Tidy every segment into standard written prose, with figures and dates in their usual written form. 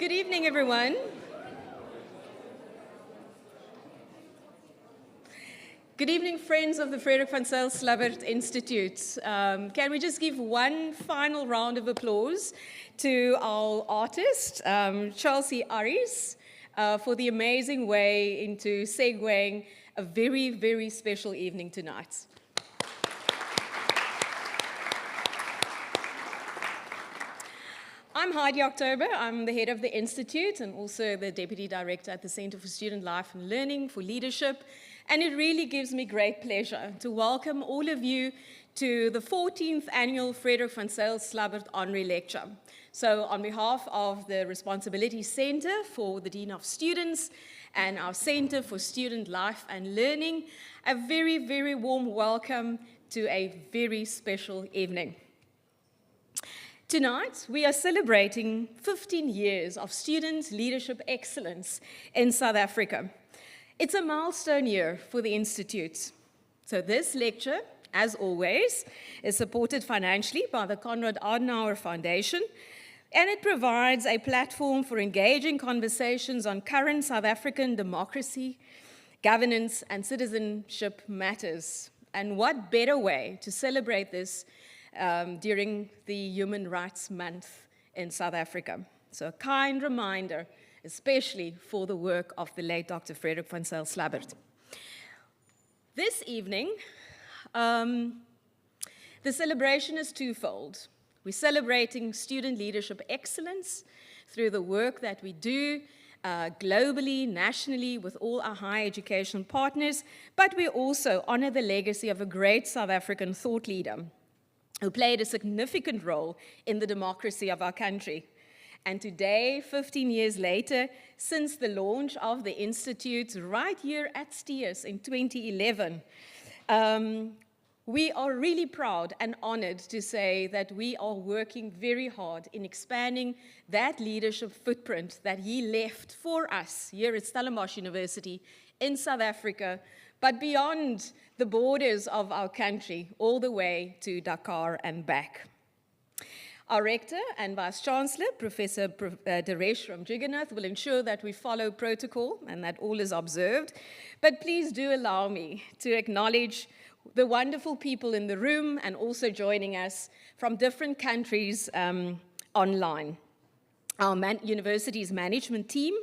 Good evening, everyone. Good evening, friends of the Frederik van Zyl Slabbert Institute. Can we just give one final round of applause to our artist, Chelsea Aries, for the amazing way into segueing a very, very special evening tonight. I'm Heidi October. I'm the head of the Institute and also the Deputy Director at the Center for Student Life and Learning for Leadership. And it really gives me great pleasure to welcome all of you to the 14th Annual Frederik van Zyl Slabbert Honorary Lecture. So on behalf of the Responsibility Center for the Dean of Students and our Center for Student Life and Learning, a very, very warm welcome to a very special evening. Tonight, we are celebrating 15 years of student leadership excellence in South Africa. It's a milestone year for the Institute. So this lecture, as always, is supported financially by the Konrad Adenauer Foundation, and it provides a platform for engaging conversations on current South African democracy, governance, and citizenship matters. And what better way to celebrate this during the Human Rights Month in South Africa. So a kind reminder, especially for the work of the late Dr. Frederik van Zyl Slabbert. This evening, the celebration is twofold. We're celebrating student leadership excellence through the work that we do globally, nationally, with all our higher education partners, but we also honor the legacy of a great South African thought leader who played a significant role in the democracy of our country. And today, 15 years later, since the launch of the Institute right here at Steers in 2011, we are really proud and honored to say that we are working very hard in expanding that leadership footprint that he left for us here at Stellenbosch University in South Africa, but beyond the borders of our country, all the way to Dakar and back. Our Rector and Vice-Chancellor, Professor Daresh Ramjiganath, will ensure that we follow protocol and that all is observed. But please do allow me to acknowledge the wonderful people in the room and also joining us from different countries online. Our university's management team,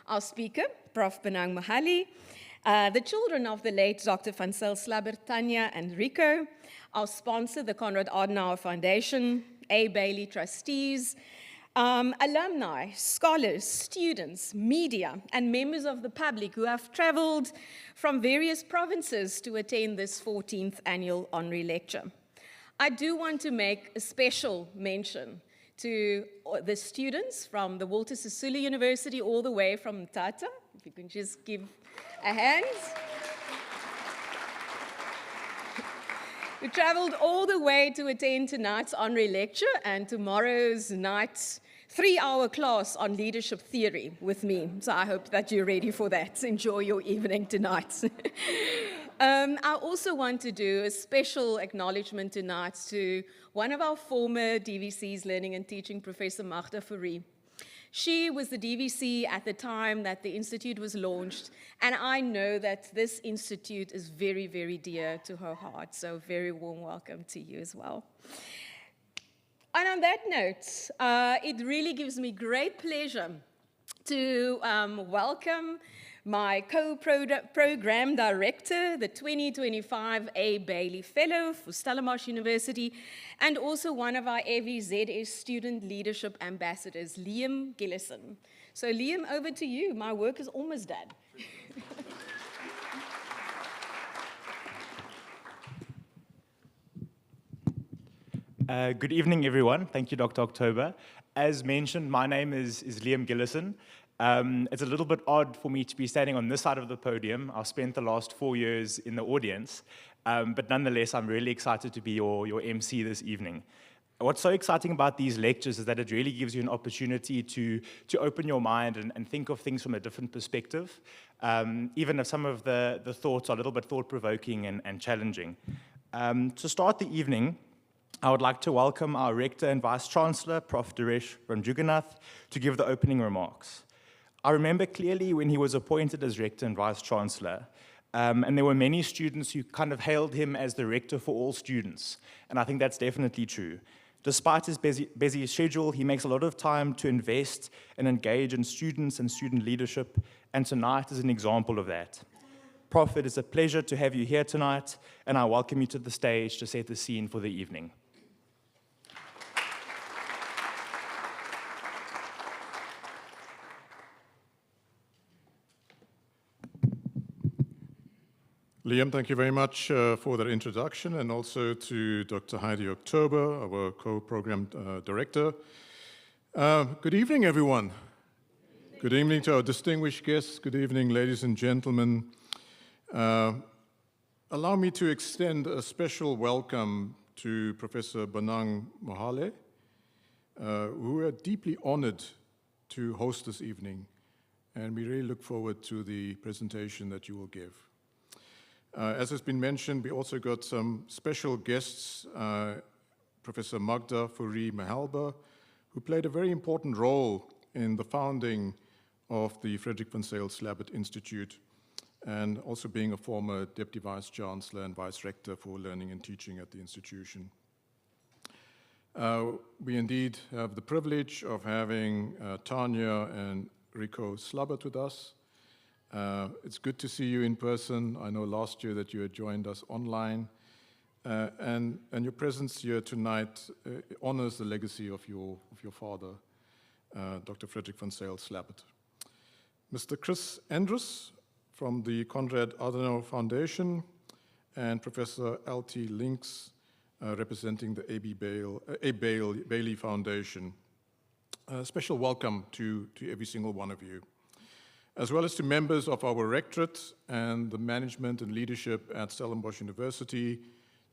our speaker, Prof. Benang Mahali, the children of the late Dr. van Zyl Slabbert, Tanya and Rico, our sponsor, the Konrad Adenauer Foundation, A. Bailey trustees, alumni, scholars, students, media, and members of the public who have traveled from various provinces to attend this 14th annual honorary lecture. I do want to make a special mention to the students from the Walter Sisulu University all the way from Tata. If you can just give a hand. We traveled all the way to attend tonight's honorary lecture and tomorrow's night's 3-hour class on leadership theory with me. So I hope that you're ready for that. Enjoy your evening tonight. I also want to do a special acknowledgement tonight to one of our former DVC's learning and teaching, Professor Magda Fourie. She was the DVC at the time that the Institute was launched, and I know that this Institute is very, very dear to her heart, so very warm welcome to you as well. And on that note, it really gives me great pleasure to welcome my co-program director, the 2025 A. Bailey Fellow for Stellenbosch University, and also one of our FVZS student leadership ambassadors, Liam Gillison. So Liam, over to you. My work is almost done. Good evening, everyone. Thank you, Dr. October. As mentioned, my name is Liam Gillison. It's a little bit odd for me to be standing on this side of the podium. I've spent the last 4 years in the audience, but nonetheless, I'm really excited to be your MC this evening. What's so exciting about these lectures is that it really gives you an opportunity to open your mind and think of things from a different perspective, even if some of the thoughts are a little bit thought-provoking and challenging. To start the evening, I would like to welcome our Rector and Vice-Chancellor, Prof. Duresh Ranjuganath, to give the opening remarks. I remember clearly when he was appointed as Rector and Vice-Chancellor, and there were many students who kind of hailed him as the Rector for all students, and I think that's definitely true. Despite his busy schedule, he makes a lot of time to invest and engage in students and student leadership, and tonight is an example of that. Prof, it is a pleasure to have you here tonight, and I welcome you to the stage to set the scene for the evening. Liam, thank you very much for that introduction, and also to Dr. Heidi October, our co-program director. Good evening, everyone. Good evening to our distinguished guests. Good evening, ladies and gentlemen. Allow me to extend a special welcome to Professor Bonang Mohale, who we are deeply honored to host this evening, and we really look forward to the presentation that you will give. As has been mentioned, we also got some special guests, Professor Magda Fourie Mahelba, who played a very important role in the founding of the Frederick van Zyl-Slabbert Institute, and also being a former Deputy Vice-Chancellor and Vice-Rector for Learning and Teaching at the institution. We indeed have the privilege of having Tanya and Rico Slabbert with us. It's good to see you in person. I know last year that you had joined us online. And your presence here tonight honors the legacy of your father, Dr. Frederick van Zyl-Slabbert. Mr. Chris Andrus from the Konrad Adenauer Foundation, and Professor L.T. Links, representing the A. Bailey Foundation. A special welcome to every single one of you, as well as to members of our rectorate and the management and leadership at Stellenbosch University,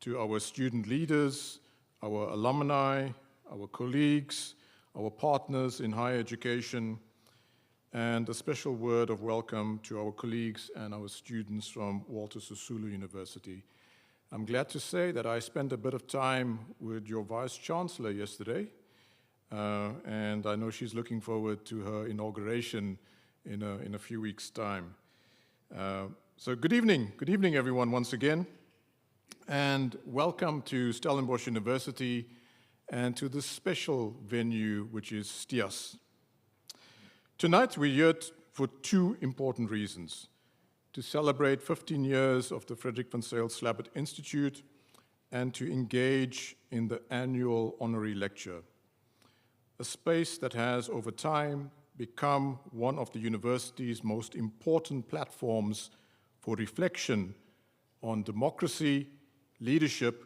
to our student leaders, our alumni, our colleagues, our partners in higher education, and a special word of welcome to our colleagues and our students from Walter Sisulu University. I'm glad to say that I spent a bit of time with your Vice-Chancellor yesterday, and I know she's looking forward to her inauguration in a few weeks' time. So good evening everyone once again, and welcome to Stellenbosch University and to this special venue which is STIAS. Tonight we're here for two important reasons: to celebrate 15 years of the Frederick van Zyl-Slabbert Institute and to engage in the annual Honorary Lecture, a space that has over time become one of the university's most important platforms for reflection on democracy, leadership,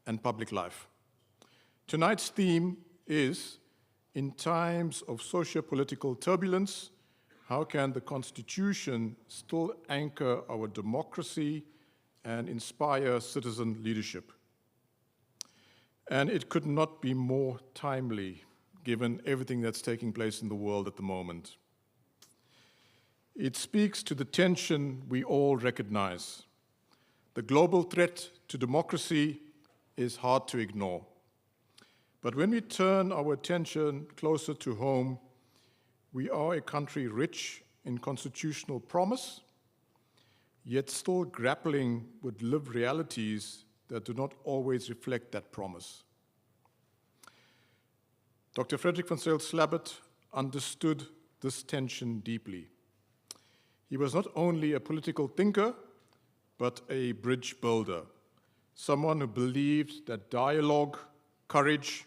and public life. Tonight's theme is, in times of socio-political turbulence, how can the Constitution still anchor our democracy and inspire citizen leadership? And it could not be more timely, given everything that's taking place in the world at the moment. It speaks to the tension we all recognize. The global threat to democracy is hard to ignore. But when we turn our attention closer to home, we are a country rich in constitutional promise, yet still grappling with lived realities that do not always reflect that promise. Dr. Frederick van Zyl-Slabbert understood this tension deeply. He was not only a political thinker, but a bridge builder, someone who believed that dialogue, courage,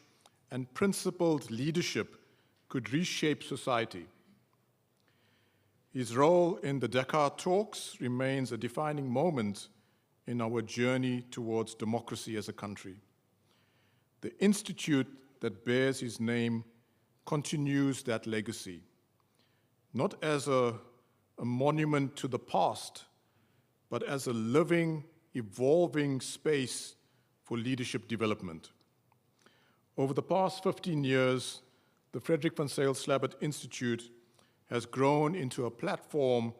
and principled leadership could reshape society. His role in the Dakar talks remains a defining moment in our journey towards democracy as a country. The institute that bears his name continues that legacy, not as a monument to the past, but as a living, evolving space for leadership development. Over the past 15 years, the Frederick van Zyl-Slabbert Institute has grown into a platform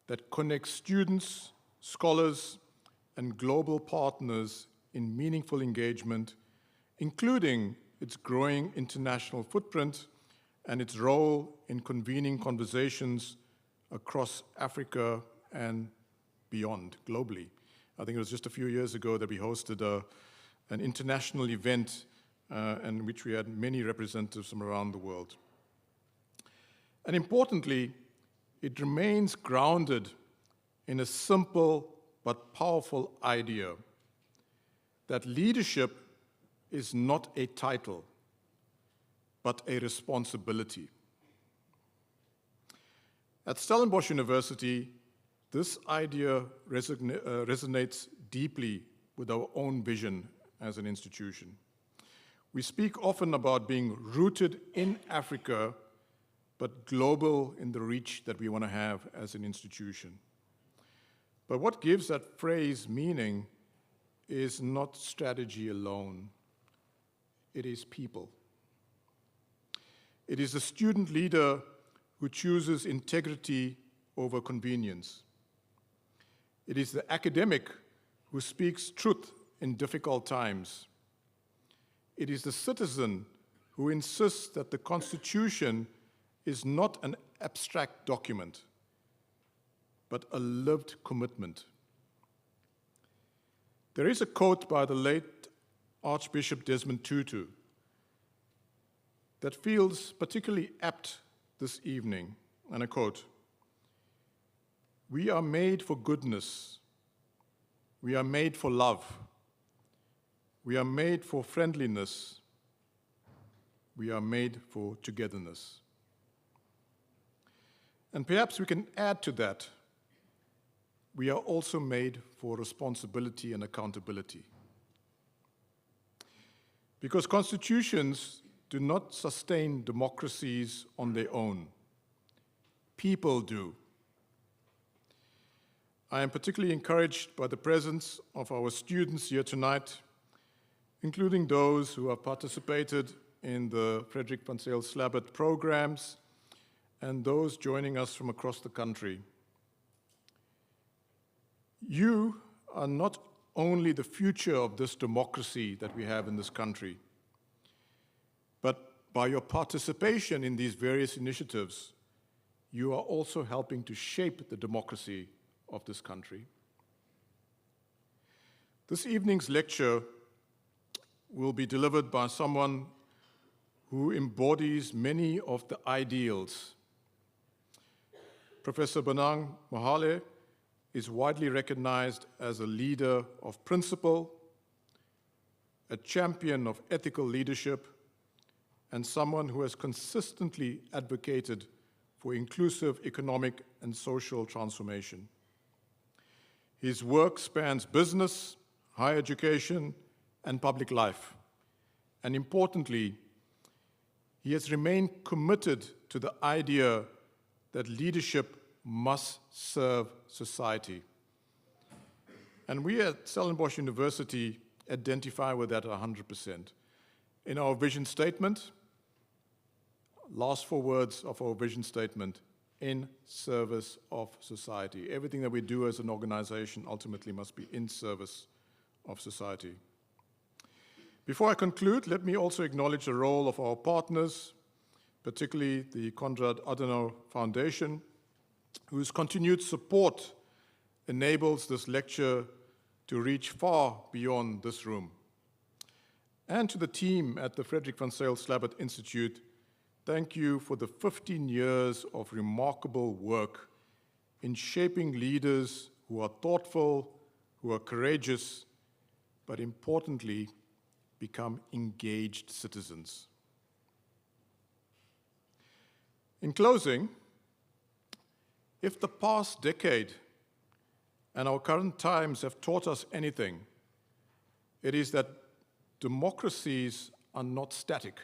that connects students, scholars, and global partners in meaningful engagement including its growing international footprint and its role in convening conversations across Africa and beyond, globally. I think it was just a few years ago that we hosted an international event in which we had many representatives from around the world. And importantly, it remains grounded in a simple but powerful idea that leadership is not a title, but a responsibility. At Stellenbosch University, this idea resonates deeply with our own vision as an institution. We speak often about being rooted in Africa, but global in the reach that we want to have as an institution. But what gives that phrase meaning is not strategy alone. It is people. It is the student leader who chooses integrity over convenience. It is the academic who speaks truth in difficult times. It is the citizen who insists that the Constitution is not an abstract document, but a lived commitment. There is a quote by the late Archbishop Desmond Tutu that feels particularly apt this evening, and I quote, "We are made for goodness. We are made for love. We are made for friendliness. We are made for togetherness." And perhaps we can add to that, we are also made for responsibility and accountability. Because constitutions do not sustain democracies on their own. People do. I am particularly encouraged by the presence of our students here tonight, including those who have participated in the Frederick van Zyl-Slabbert programs and those joining us from across the country. You are not only the future of this democracy that we have in this country, but by your participation in these various initiatives, you are also helping to shape the democracy of this country. This evening's lecture will be delivered by someone who embodies many of the ideals. Professor Bonang Mohale is widely recognized as a leader of principle, a champion of ethical leadership, and someone who has consistently advocated for inclusive economic and social transformation. His work spans business, higher education, and public life. And importantly, he has remained committed to the idea that leadership must serve society. And we at Stellenbosch University identify with that 100%. In our vision statement, last 4 words of our vision statement, in service of society. Everything that we do as an organization ultimately must be in service of society. Before I conclude, let me also acknowledge the role of our partners, particularly the Konrad Adenauer Foundation, whose continued support enables this lecture to reach far beyond this room. And to the team at the Frederick van Zyl-Slabbert Institute, thank you for the 15 years of remarkable work in shaping leaders who are thoughtful, who are courageous, but importantly, become engaged citizens. In closing, if the past decade and our current times have taught us anything, it is that democracies are not static.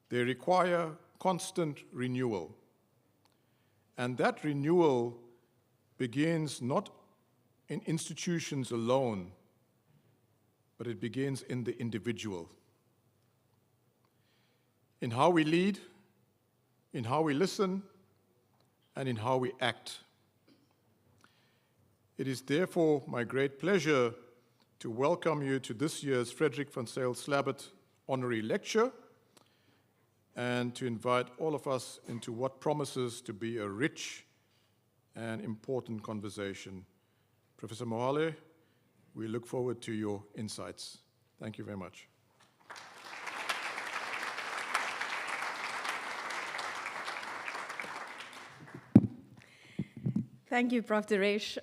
They require constant renewal. And that renewal begins not in institutions alone, but it begins in the individual. In how we lead, in how we listen, and in how we act. It is therefore my great pleasure to welcome you to this year's Frederick van Zyl-Slabbert Honorary Lecture and to invite all of us into what promises to be a rich and important conversation. Professor Mohale, we look forward to your insights. Thank you very much. Thank you, Prof. Deresh.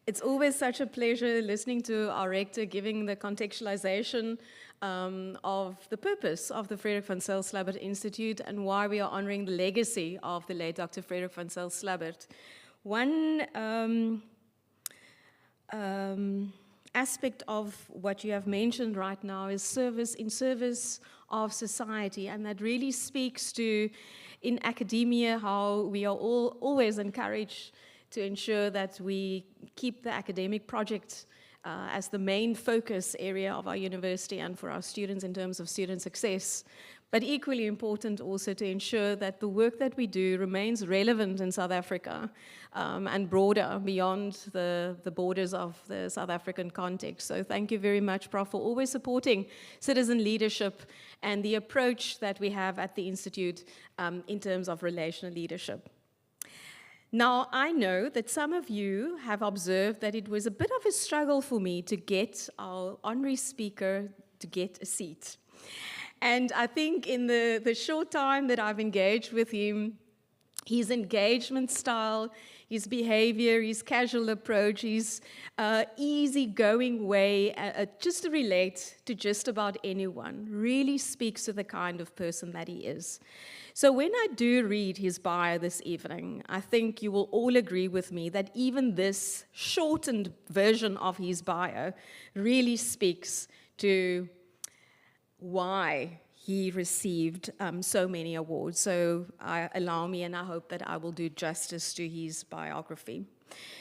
It's always such a pleasure listening to our rector giving the contextualization of the purpose of the Frederick van Zyl-Slabbert Institute and why we are honoring the legacy of the late Dr. Frederick van Zyl-Slabbert. One aspect of what you have mentioned right now is service in service of society, and that really speaks to, in academia, how we are all always encouraged to ensure that we keep the academic project as the main focus area of our university and for our students in terms of student success. But equally important also to ensure that the work that we do remains relevant in South Africa and broader beyond the borders of the South African context. So thank you very much, Prof, for always supporting citizen leadership and the approach that we have at the Institute in terms of relational leadership. Now, I know that some of you have observed that it was a bit of a struggle for me to get our honorary speaker to get a seat. And I think in the short time that I've engaged with him, his engagement style, his behavior, his casual approach, his easygoing way just to relate to just about anyone really speaks to the kind of person that he is. So when I do read his bio this evening, I think you will all agree with me that even this shortened version of his bio really speaks to why he received so many awards. So allow me, and I hope that I will do justice to his biography.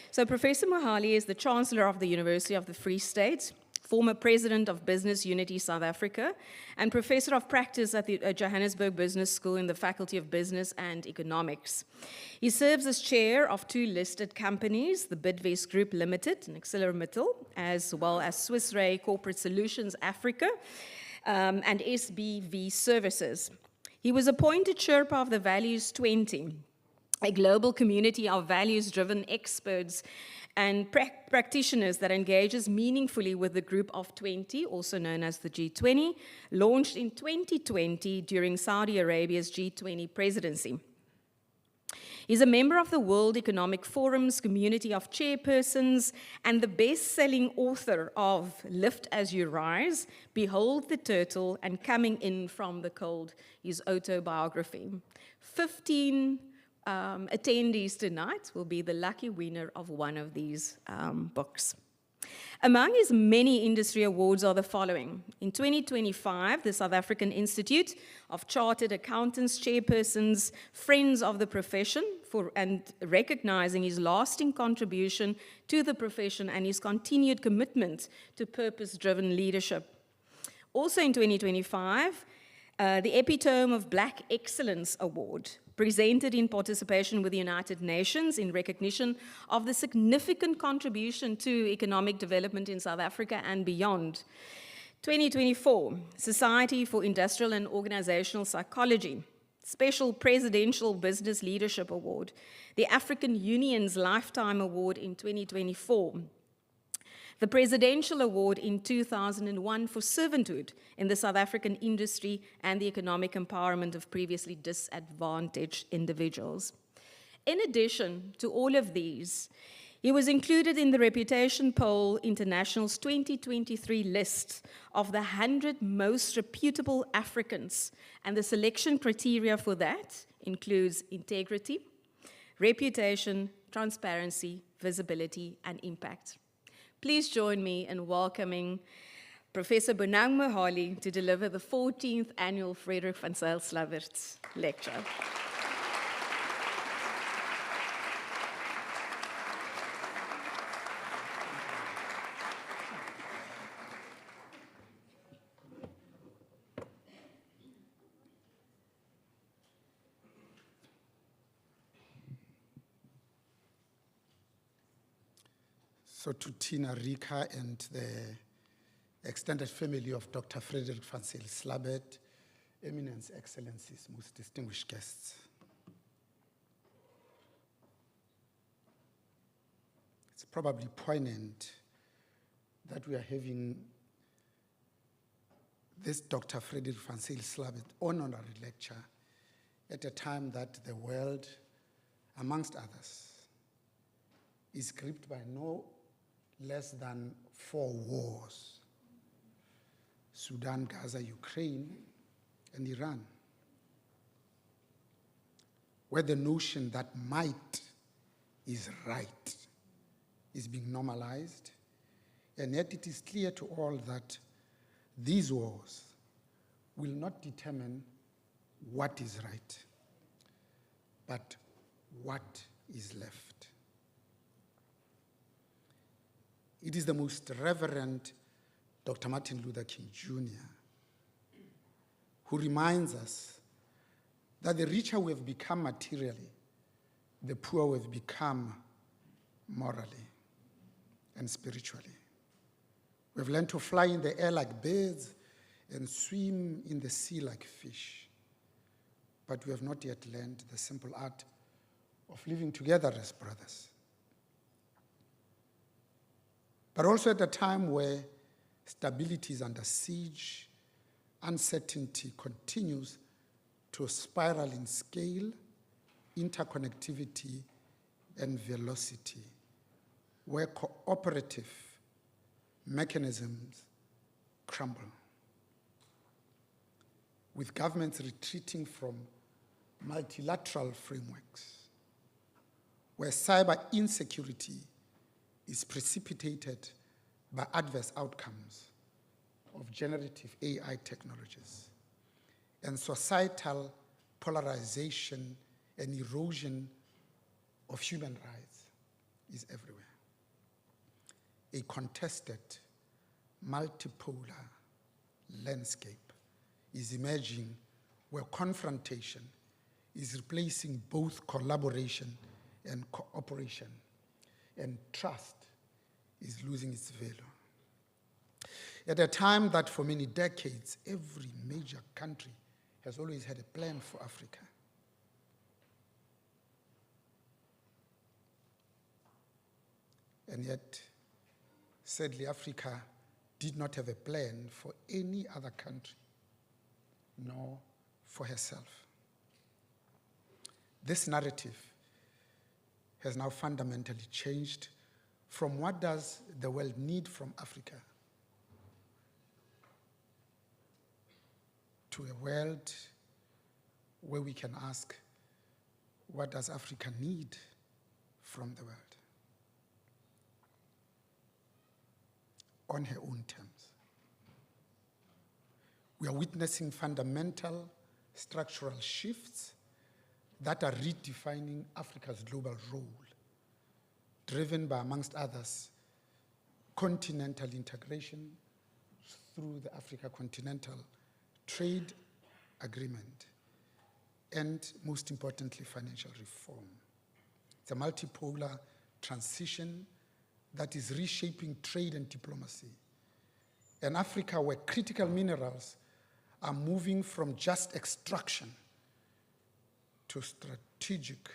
So Professor Mohale is the Chancellor of the University of the Free State, former President of Business Unity South Africa, and Professor of Practice at the Johannesburg Business School in the Faculty of Business and Economics. He serves as chair of two listed companies, the Bidvest Group Limited and ArcelorMittal, as well as Swiss Re Corporate Solutions Africa, and SBV Services. He was appointed Sherpa of the Values 20, a global community of values-driven experts and practitioners that engages meaningfully with the Group of 20, also known as the G20, launched in 2020 during Saudi Arabia's G20 presidency. He's a member of the World Economic Forum's community of chairpersons and the best-selling author of Lift As You Rise, Behold the Turtle, and Coming In From the Cold, his autobiography. 15 attendees tonight will be the lucky winner of one of these books. Among his many industry awards are the following. In 2025, the South African Institute of Chartered Accountants Chairpersons, Friends of the Profession, and recognizing his lasting contribution to the profession and his continued commitment to purpose-driven leadership. Also in 2025, the Epitome of Black Excellence Award, presented in participation with the United Nations in recognition of the significant contribution to economic development in South Africa and beyond. 2024, Society for Industrial and Organizational Psychology, Special Presidential Business Leadership Award, the African Union's Lifetime Award in 2024, the Presidential Award in 2001 for servanthood in the South African industry and the economic empowerment of previously disadvantaged individuals. In addition to all of these, he was included in the Reputation Poll International's 2023 list of the 100 most reputable Africans, and the selection criteria for that includes integrity, reputation, transparency, visibility, and impact. Please join me in welcoming Professor Bonang Mohale to deliver the 14th Annual Frederick van Zyl-Slabbert Lecture. So to Tina, Rika, and the extended family of Dr. Frederick van Zyl Slabbert, Eminence, Excellencies, most distinguished guests. It's probably poignant that we are having this Dr. Frederick van Zyl Slabbert honorary lecture at a time that the world, amongst others, is gripped by no less than 4 wars: Sudan, Gaza, Ukraine, and Iran, where the notion that might is right is being normalized, and yet it is clear to all that these wars will not determine what is right, but what is left. It is the most Reverend Dr. Martin Luther King Jr. who reminds us that the richer we have become materially, the poorer we have become morally and spiritually. We have learned to fly in the air like birds and swim in the sea like fish, but we have not yet learned the simple art of living together as brothers. But also at a time where stability is under siege, uncertainty continues to spiral in scale, interconnectivity, and velocity, where cooperative mechanisms crumble, with governments retreating from multilateral frameworks, where cyber insecurity is precipitated by adverse outcomes of generative AI technologies, and societal polarization and erosion of human rights is everywhere. A contested, multipolar landscape is emerging where confrontation is replacing both collaboration and cooperation, and trust is losing its value. At a time that for many decades, every major country has always had a plan for Africa. And yet, sadly, Africa did not have a plan for any other country, nor for herself. This narrative has now fundamentally changed from what does the world need from Africa to a world where we can ask, what does Africa need from the world? On her own terms. We are witnessing fundamental structural shifts that are redefining Africa's global role, driven by, amongst others, continental integration through the Africa Continental Trade Agreement, and most importantly, financial reform. It's a multipolar transition that is reshaping trade and diplomacy. An Africa where critical minerals are moving from just extraction to strategic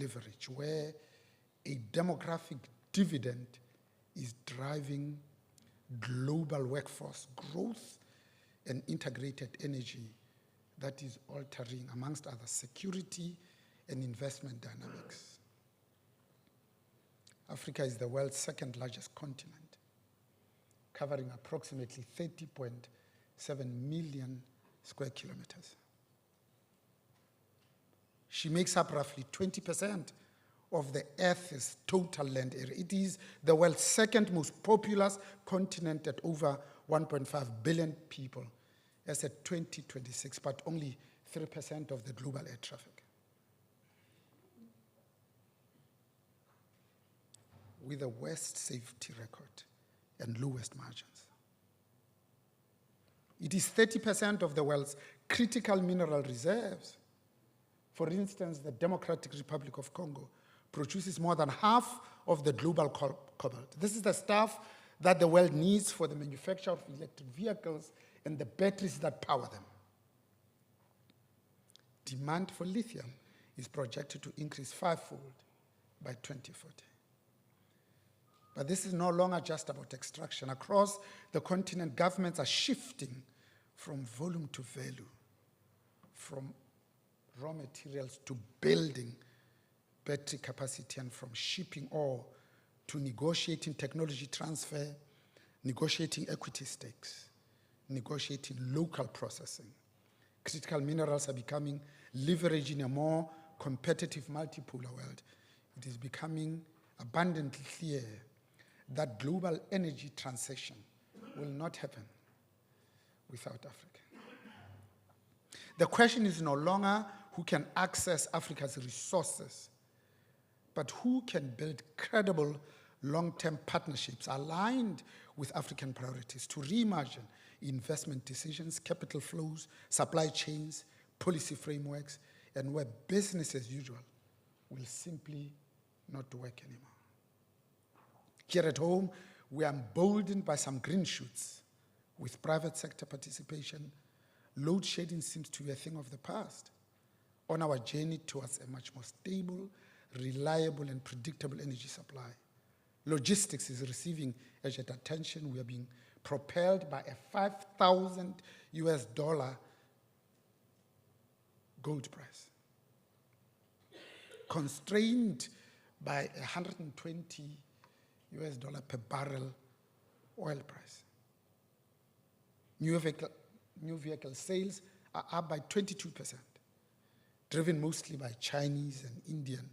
leverage, where a demographic dividend is driving global workforce growth and integrated energy that is altering, amongst others, security and investment dynamics. Africa is the world's second largest continent, covering approximately 30.7 million square kilometers. She makes up roughly 20% of the Earth's total land area. It is the world's second most populous continent at over 1.5 billion people as at 2026, but only 3% of the global air traffic. With the worst safety record and lowest margins. It is 30% of the world's critical mineral reserves. For instance, the Democratic Republic of Congo produces more than half of the global cobalt. This is the stuff that the world needs for the manufacture of electric vehicles and the batteries that power them. Demand for lithium is projected to increase fivefold by 2040. But this is no longer just about extraction. Across the continent, governments are shifting from volume to value, from raw materials to building battery capacity, and from shipping ore to negotiating technology transfer, negotiating equity stakes, negotiating local processing. Critical minerals are becoming leverage in a more competitive multipolar world. It is becoming abundantly clear that global energy transition will not happen without Africa. The question is no longer who can access Africa's resources, but who can build credible long-term partnerships aligned with African priorities to reimagine investment decisions, capital flows, supply chains, policy frameworks, and where business as usual will simply not work anymore. Here at home, we are emboldened by some green shoots. With private sector participation, load shedding seems to be a thing of the past. On our journey towards a much more stable, reliable, and predictable energy supply, logistics is receiving urgent attention. We are being propelled by a $5,000 gold price, constrained by $120 per barrel oil price. New vehicle sales are up by 22%, driven mostly by Chinese and Indian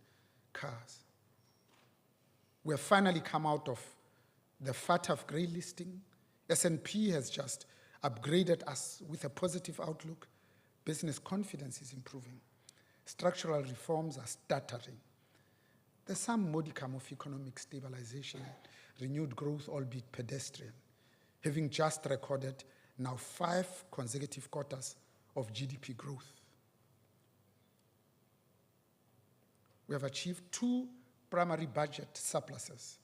cars. We have finally come out of the FATF grey listing. S&P has just upgraded us with a positive outlook. Business confidence is improving. Structural reforms are stuttering. There's some modicum of economic stabilization, renewed growth, albeit pedestrian, having just recorded now 5 consecutive quarters of GDP growth. We have achieved 2 primary budget surpluses.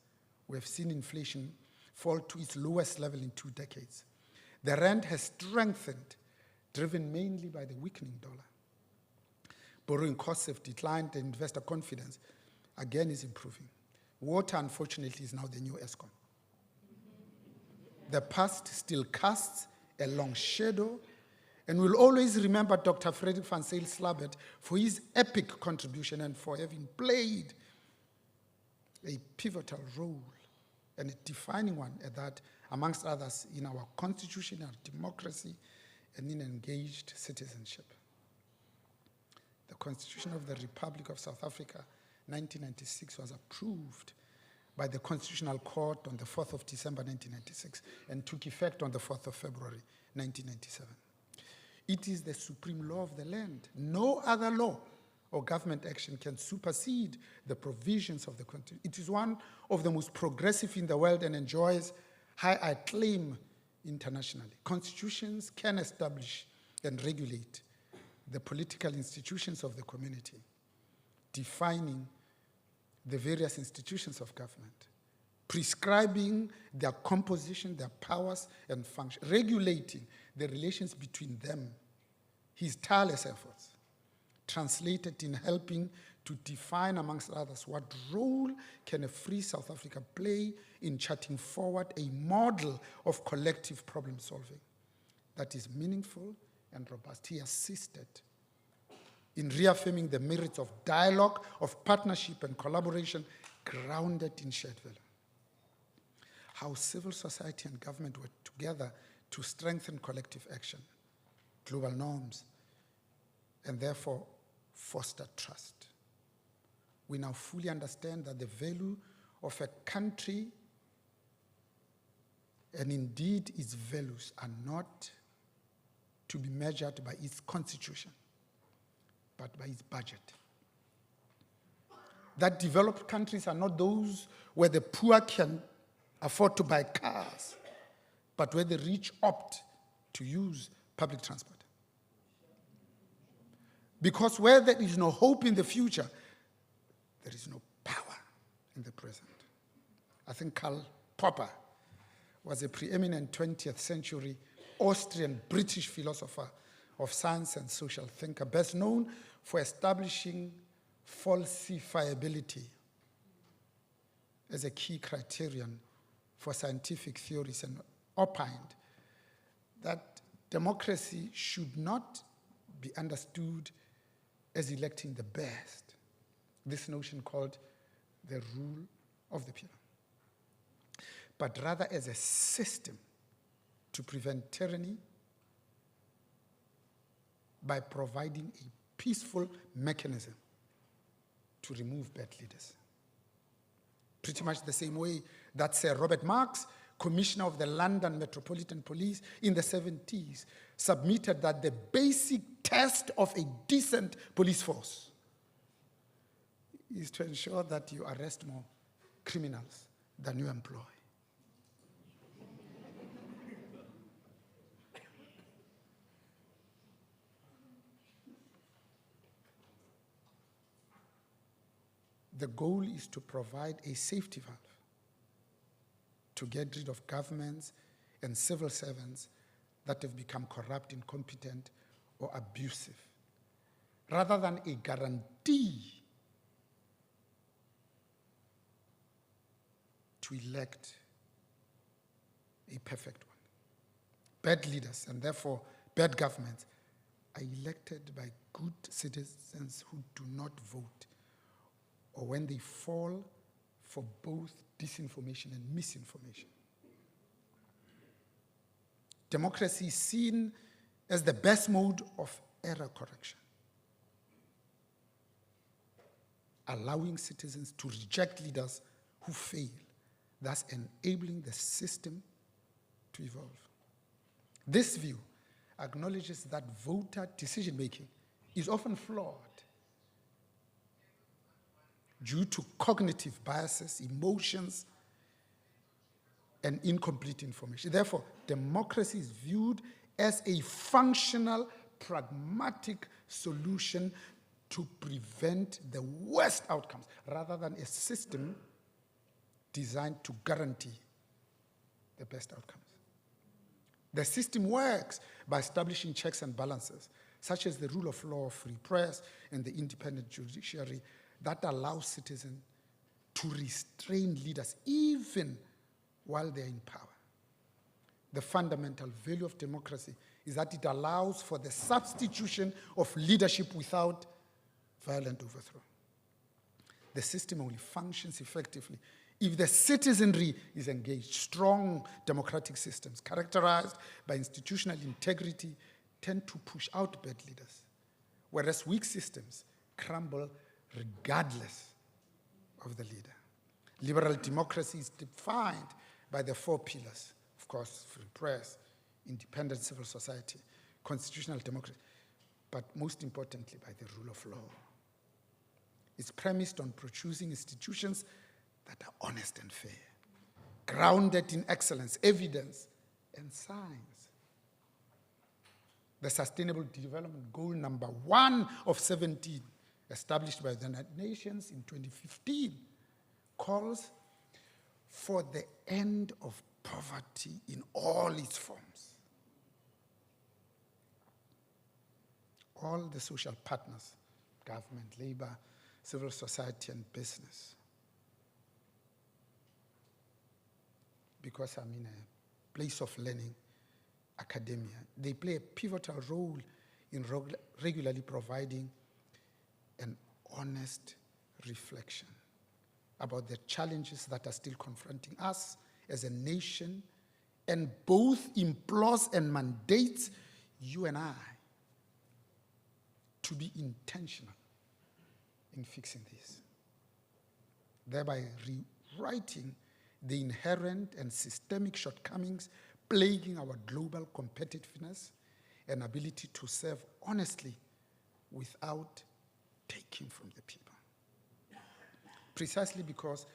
We have seen inflation fall to its lowest level in 2 decades. The rand has strengthened, driven mainly by the weakening dollar. Borrowing costs have declined, and investor confidence again is improving. Water, unfortunately, is now the new Eskom. The past still casts a long shadow, and we'll always remember Dr. Frederick van Zyl Slabbert for his epic contribution and for having played a pivotal role, and a defining one at that, amongst others, in our constitution, our democracy, and in engaged citizenship. The Constitution of the Republic of South Africa, 1996, was approved by the Constitutional Court on the 4th of December, 1996, and took effect on the 4th of February, 1997. It is the supreme law of the land. No other law or government action can supersede the provisions of the Constitution. It is one of the most progressive in the world and enjoys high acclaim internationally. Constitutions can establish and regulate the political institutions of the community, defining the various institutions of government, prescribing their composition, their powers and functions, regulating the relations between them. His tireless efforts translated in helping to define, amongst others, what role can a free South Africa play in charting forward a model of collective problem solving that is meaningful and robust. He assisted in reaffirming the merits of dialogue, of partnership and collaboration grounded in shared value. How civil society and government work together to strengthen collective action, global norms, and therefore foster trust. We now fully understand that the value of a country, and indeed its values, are not to be measured by its constitution, but by its budget. That developed countries are not those where the poor can afford to buy cars, but where the rich opt to use public transport. Because where there is no hope in the future, there is no in the present. I think Karl Popper was a preeminent 20th century Austrian-British philosopher of science and social thinker, best known for establishing falsifiability as a key criterion for scientific theories, and opined that democracy should not be understood as electing the best. This notion called the rule of the people, but rather as a system to prevent tyranny by providing a peaceful mechanism to remove bad leaders. Pretty much the same way that Sir Robert Marks, Commissioner of the London Metropolitan Police in the 70s, submitted that the basic test of a decent police force is to ensure that you arrest more criminals than you employ. The goal is to provide a safety valve to get rid of governments and civil servants that have become corrupt, incompetent, or abusive, rather than a guarantee to elect a perfect one. Bad leaders, and therefore bad governments, are elected by good citizens who do not vote, or when they fall for both disinformation and misinformation. Democracy is seen as the best mode of error correction, allowing citizens to reject leaders who fail, thus enabling the system to evolve. This view acknowledges that voter decision-making is often flawed due to cognitive biases, emotions, and incomplete information. Therefore, democracy is viewed as a functional, pragmatic solution to prevent the worst outcomes, rather than a system designed to guarantee the best outcomes. The system works by establishing checks and balances, such as the rule of law, free press, and the independent judiciary that allows citizens to restrain leaders even while they're in power. The fundamental value of democracy is that it allows for the substitution of leadership without violent overthrow. The system only functions effectively if the citizenry is engaged. Strong democratic systems characterized by institutional integrity tend to push out bad leaders, whereas weak systems crumble regardless of the leader. Liberal democracy is defined by the 4 pillars, of course, free press, independent civil society, constitutional democracy, but most importantly by the rule of law. It's premised on producing institutions that are honest and fair, grounded in excellence, evidence, and science. The Sustainable Development Goal number 1 of 17, established by the United Nations in 2015, calls for the end of poverty in all its forms. All the social partners, government, labor, civil society, and business, because I'm in a place of learning, academia, they play a pivotal role in regularly providing an honest reflection about the challenges that are still confronting us as a nation, and both implores and mandates you and I to be intentional in fixing this, thereby rewriting the inherent and systemic shortcomings plaguing our global competitiveness and ability to serve honestly without taking from the people. Precisely because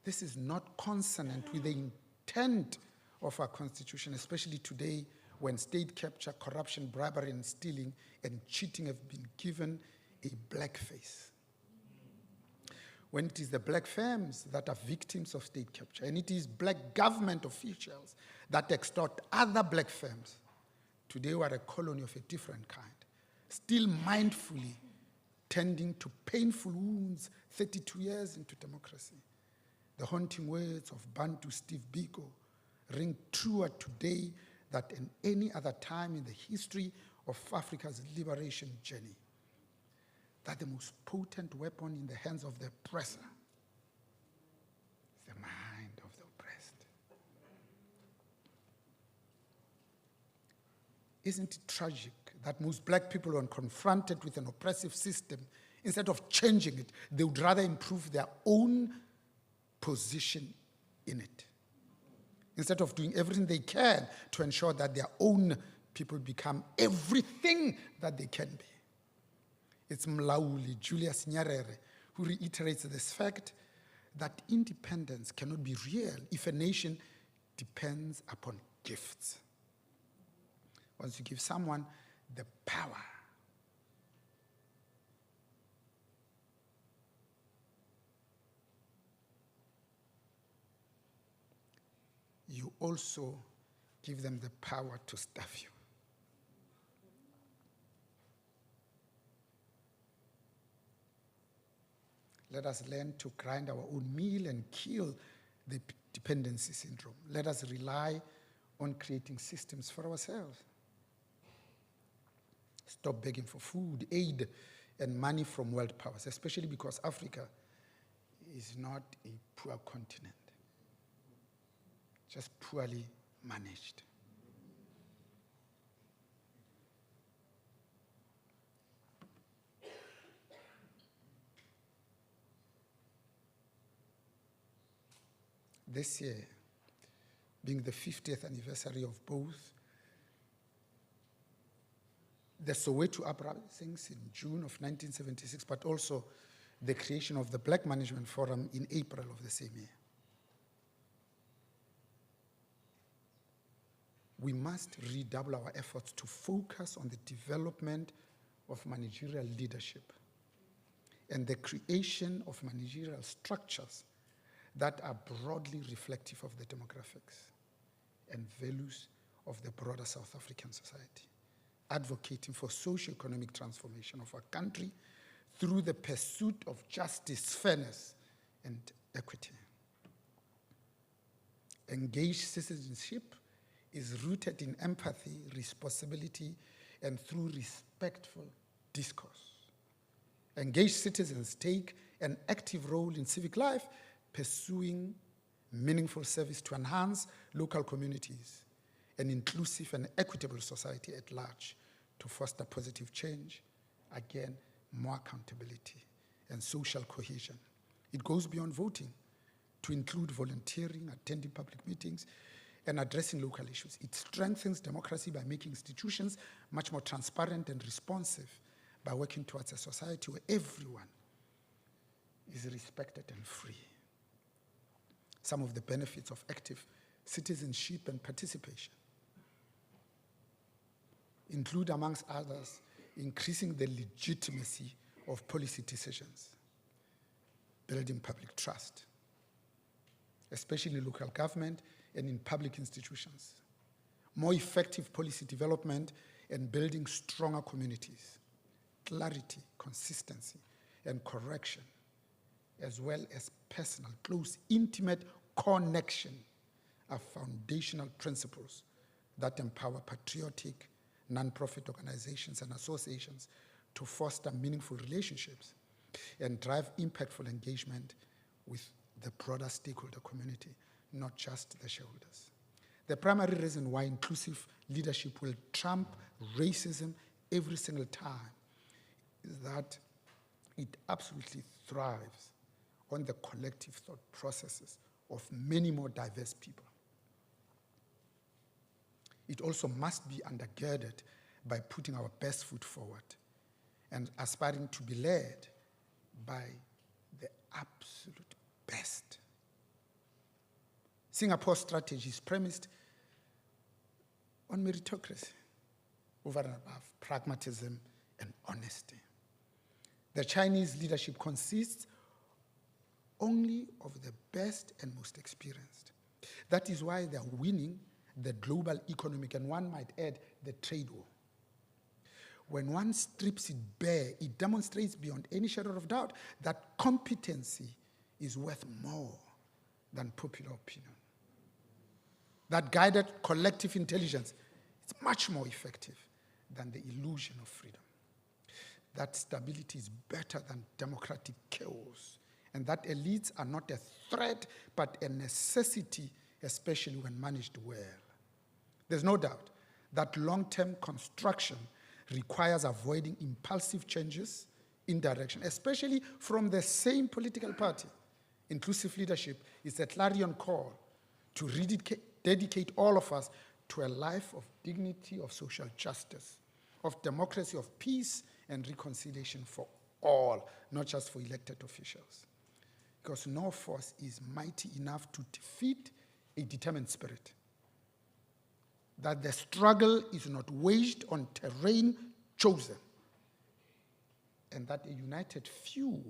this is not consonant with the intent of our Constitution, especially today when state capture, corruption, bribery, and stealing and cheating have been given a black face. when it is the black firms that are victims of state capture, and it is black government officials that extort other black firms. Today we are a colony of a different kind, still mindfully tending to painful wounds 32 years into democracy. The haunting words of Bantu Steve Biko ring truer today than in any other time in the history of Africa's liberation journey. That the most potent weapon in the hands of the oppressor is the mind of the oppressed. Isn't it tragic that most black people, when confronted with an oppressive system, instead of changing it, they would rather improve their own position in it, instead of doing everything they can to ensure that their own people become everything that they can be? It's Mlauli Julius Nyerere who reiterates this fact that independence cannot be real if a nation depends upon gifts. Once you give someone the power, you also give them the power to starve you. Let us learn to grind our own meal and kill the dependency syndrome. Let us rely on creating systems for ourselves. Stop begging for food, aid, and money from world powers, especially because Africa is not a poor continent, just poorly managed. This year, being the 50th anniversary of both the Soweto uprisings in June of 1976, but also the creation of the Black Management Forum in April of the same year. We must redouble our efforts to focus on the development of managerial leadership and the creation of managerial structures that are broadly reflective of the demographics and values of the broader South African society, advocating for socio-economic transformation of our country through the pursuit of justice, fairness, and equity. Engaged citizenship is rooted in empathy, responsibility, and through respectful discourse. Engaged citizens take an active role in civic life, pursuing meaningful service to enhance local communities, an inclusive and equitable society at large, to foster positive change, again, more accountability and social cohesion. It goes beyond voting to include volunteering, attending public meetings, and addressing local issues. It strengthens democracy by making institutions much more transparent and responsive, by working towards a society where everyone is respected and free. Some of the benefits of active citizenship and participation include, amongst others, increasing the legitimacy of policy decisions, building public trust, especially in local government and in public institutions, more effective policy development and building stronger communities, clarity, consistency, and correction, as well as personal, close, intimate connection are foundational principles that empower patriotic non-profit organizations and associations to foster meaningful relationships and drive impactful engagement with the broader stakeholder community, not just the shareholders. The primary reason why inclusive leadership will trump racism every single time is that it absolutely thrives on the collective thought processes of many more diverse people. It also must be undergirded by putting our best foot forward and aspiring to be led by the absolute best. Singapore's strategy is premised on meritocracy over and above pragmatism and honesty. The Chinese leadership consists only of the best and most experienced. That is why they're winning the global economic, and one might add, the trade war. When one strips it bare, it demonstrates beyond any shadow of doubt that competency is worth more than popular opinion. That guided collective intelligence is much more effective than the illusion of freedom. That stability is better than democratic chaos, and that elites are not a threat, but a necessity, especially when managed well. There's no doubt that long-term construction requires avoiding impulsive changes in direction, especially from the same political party. Inclusive leadership is a clarion call to dedicate all of us to a life of dignity, of social justice, of democracy, of peace and reconciliation for all, not just for elected officials. Because no force is mighty enough to defeat a determined spirit. That the struggle is not waged on terrain chosen, and that a united few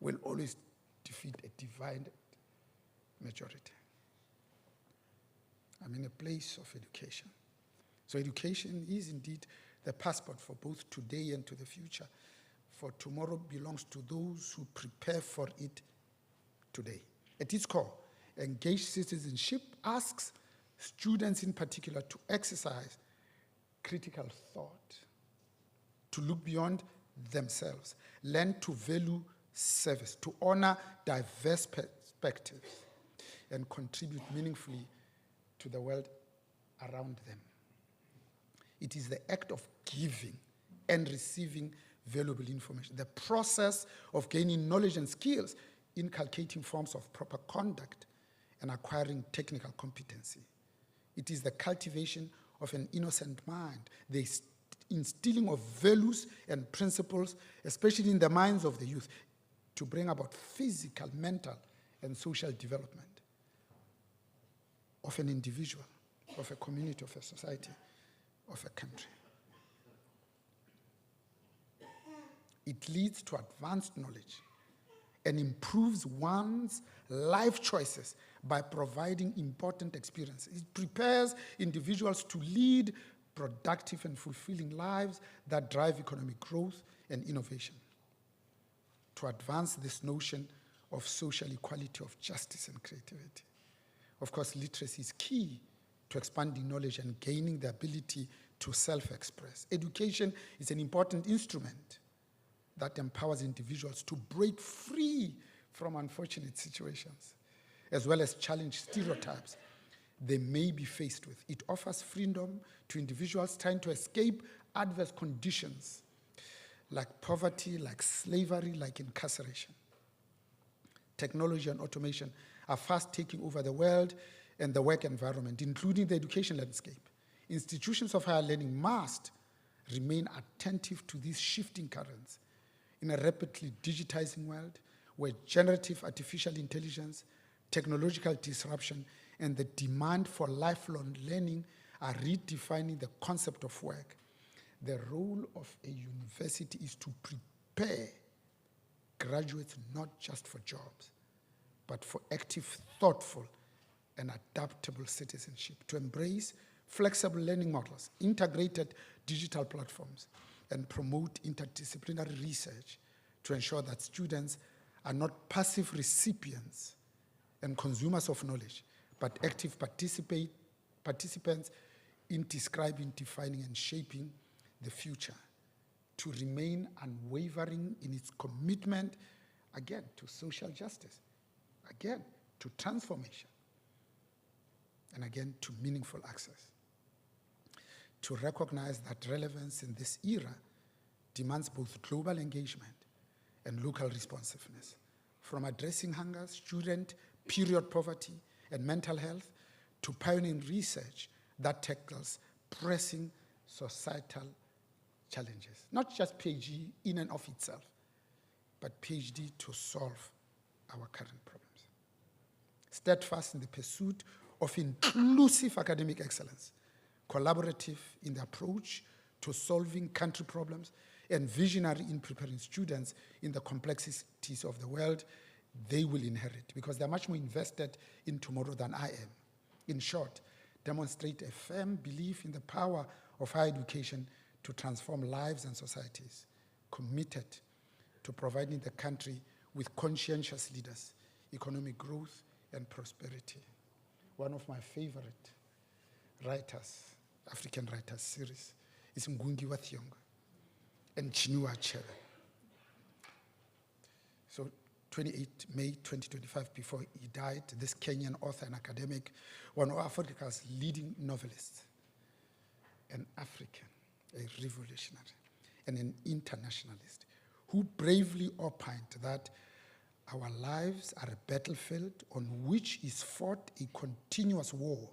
will always defeat a divided majority. I'm in a place of education. So education is indeed the passport for both today and to the future. For tomorrow belongs to those who prepare for it today. At its core, engaged citizenship asks students in particular to exercise critical thought, to look beyond themselves, learn to value service, to honor diverse perspectives, and contribute meaningfully to the world around them. It is the act of giving and receiving valuable information, the process of gaining knowledge and skills, inculcating forms of proper conduct, and acquiring technical competency. It is the cultivation of an innocent mind, the instilling of values and principles, especially in the minds of the youth, to bring about physical, mental, and social development of an individual, of a community, of a society, of a country. It leads to advanced knowledge and improves one's life choices by providing important experiences. It prepares individuals to lead productive and fulfilling lives that drive economic growth and innovation. To advance this notion of social equality, of justice and creativity. Of course, literacy is key to expanding knowledge and gaining the ability to self-express. Education is an important instrument that empowers individuals to break free from unfortunate situations, as well as challenge stereotypes they may be faced with. It offers freedom to individuals trying to escape adverse conditions like poverty, like slavery, like incarceration. Technology and automation are fast taking over the world and the work environment, including the education landscape. Institutions of higher learning must remain attentive to these shifting currents in a rapidly digitizing world where generative artificial intelligence, technological disruption, and the demand for lifelong learning are redefining the concept of work. The role of a university is to prepare graduates not just for jobs, but for active, thoughtful, and adaptable citizenship, to embrace flexible learning models, integrated digital platforms, and promote interdisciplinary research to ensure that students are not passive recipients and consumers of knowledge, but active participants in describing, defining, and shaping the future, to remain unwavering in its commitment, again, to social justice, again, to transformation, and again, to meaningful access. To recognize that relevance in this era demands both global engagement and local responsiveness, from addressing hunger, student period poverty, and mental health, to pioneering research that tackles pressing societal challenges. Not just PhD in and of itself, but PhD to solve our current problems. Steadfast in the pursuit of inclusive academic excellence, collaborative in the approach to solving country problems, and visionary in preparing students in the complexities of the world, they will inherit, because they're much more invested in tomorrow than I am. In short, demonstrate a firm belief in the power of higher education to transform lives and societies, committed to providing the country with conscientious leaders, economic growth, and prosperity. One of my favorite writers, African writers series, is Mgungi wa Thiong'o and Chinua Achebe. So 28 May 2025, before he died, this Kenyan author and academic, one of Africa's leading novelists, an African, a revolutionary, and an internationalist, who bravely opined that our lives are a battlefield on which is fought a continuous war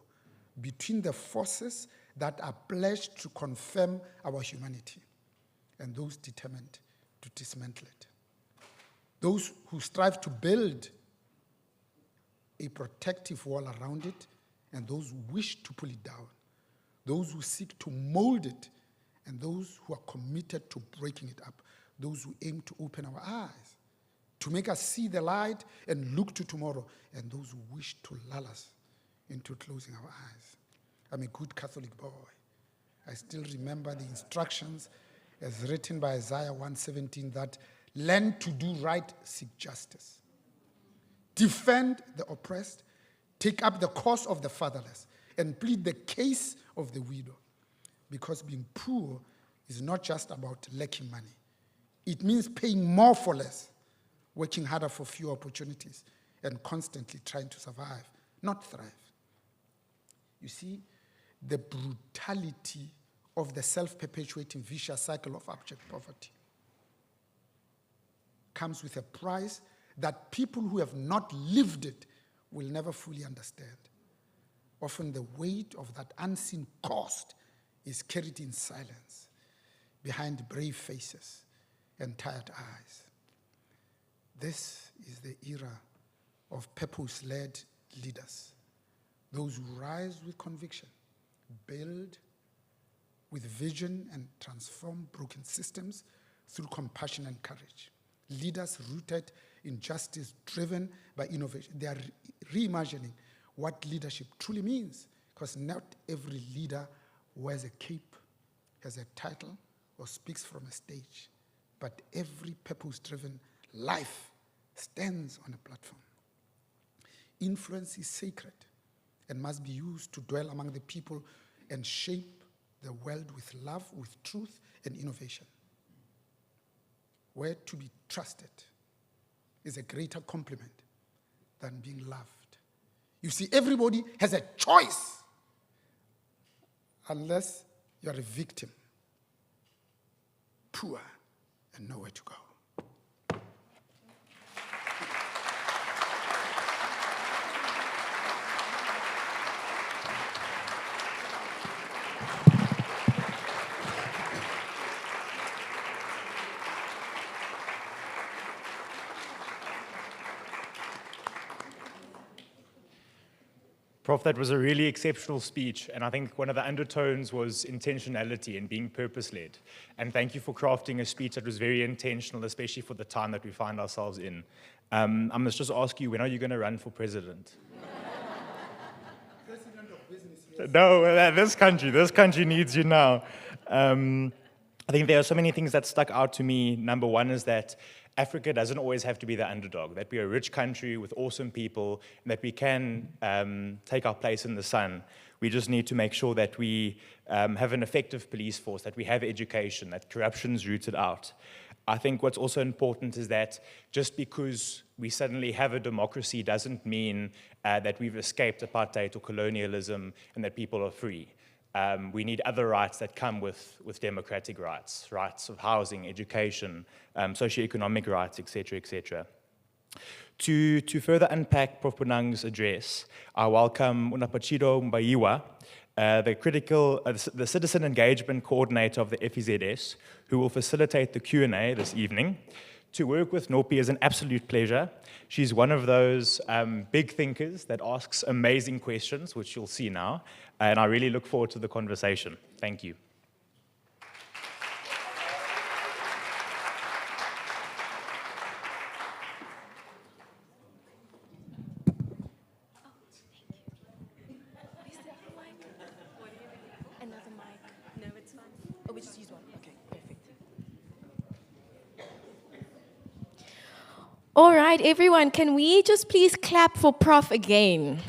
between the forces that are pledged to confirm our humanity and those determined to dismantle it. Those who strive to build a protective wall around it, and those who wish to pull it down, those who seek to mold it, and those who are committed to breaking it up, those who aim to open our eyes, to make us see the light and look to tomorrow, and those who wish to lull us into closing our eyes. I'm a good Catholic boy. I still remember the instructions as written by Isaiah 1:17 that learn to do right, seek justice. Defend the oppressed, take up the cause of the fatherless, and plead the case of the widow. Because being poor is not just about lacking money. It means paying more for less, working harder for fewer opportunities, and constantly trying to survive, not thrive. You see, the brutality of the self-perpetuating vicious cycle of abject poverty comes with a price that people who have not lived it will never fully understand. Often the weight of that unseen cost is carried in silence, behind brave faces and tired eyes. This is the era of purpose-led leaders, those who rise with conviction, build with vision, and transform broken systems through compassion and courage. Leaders rooted in justice, driven by innovation. They are reimagining what leadership truly means, because not every leader wears a cape, has a title, or speaks from a stage, but every purpose-driven life stands on a platform. Influence is sacred and must be used to dwell among the people and shape the world with love, with truth, and innovation. Where to be trusted is a greater compliment than being loved. You see, everybody has a choice unless you're a victim, poor, and nowhere to go. Prof, that was a really exceptional speech, and I think one of the undertones was intentionality and being purpose-led. And thank you for crafting a speech that was very intentional, especially for the time that we find ourselves in. I must just ask you, when are you going to run for president? President of business, yes. No, this country needs you now. I think there are so many things that stuck out to me. Number one is that Africa doesn't always have to be the underdog, that we're a rich country with awesome people, and that we can take our place in the sun. We just need to make sure that we have an effective police force, that we have education, that corruption's rooted out. I think what's also important is that just because we suddenly have a democracy doesn't mean that we've escaped apartheid or colonialism and that people are free. We need other rights that come with democratic rights, rights of housing, education, socioeconomic rights, etc., etc. To further unpack Prof. Bonang's address, I welcome Unapachido Mbayiwa, the Citizen Engagement Coordinator of the FVZS, who will facilitate the Q&A this evening. To work with Nopi is an absolute pleasure. She's one of those big thinkers that asks amazing questions, which you'll see now, and I really look forward to the conversation. Thank you. All right, everyone, can we just please clap for Prof again?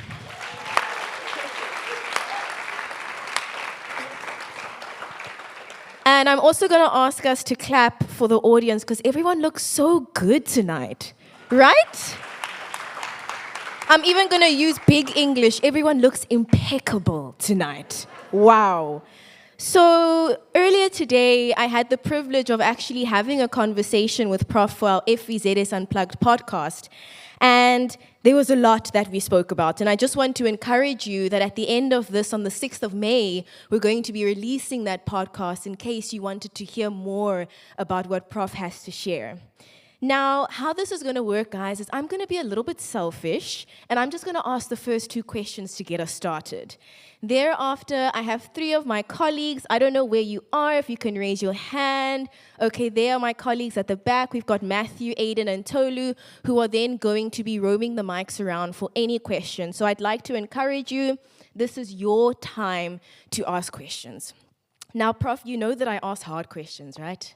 And I'm also going to ask us to clap for the audience because everyone looks so good tonight, right? I'm even going to use big English. Everyone looks impeccable tonight. Wow. So earlier today, I had the privilege of actually having a conversation with Prof for our FVZS Unplugged podcast. And there was a lot that we spoke about. And I just want to encourage you that at the end of this, on the 6th of May, we're going to be releasing that podcast in case you wanted to hear more about what Prof has to share. Now, how this is going to work, guys, is I'm going to be a little bit selfish, and I'm just going to ask the first 2 questions to get us started. Thereafter, I have 3 of my colleagues. I don't know where you are, if you can raise your hand. Okay, there are my colleagues at the back. We've got Matthew, Aiden, and Tolu, who are then going to be roaming the mics around for any questions. So I'd like to encourage you, this is your time to ask questions. Now, Prof, you know that I ask hard questions, right?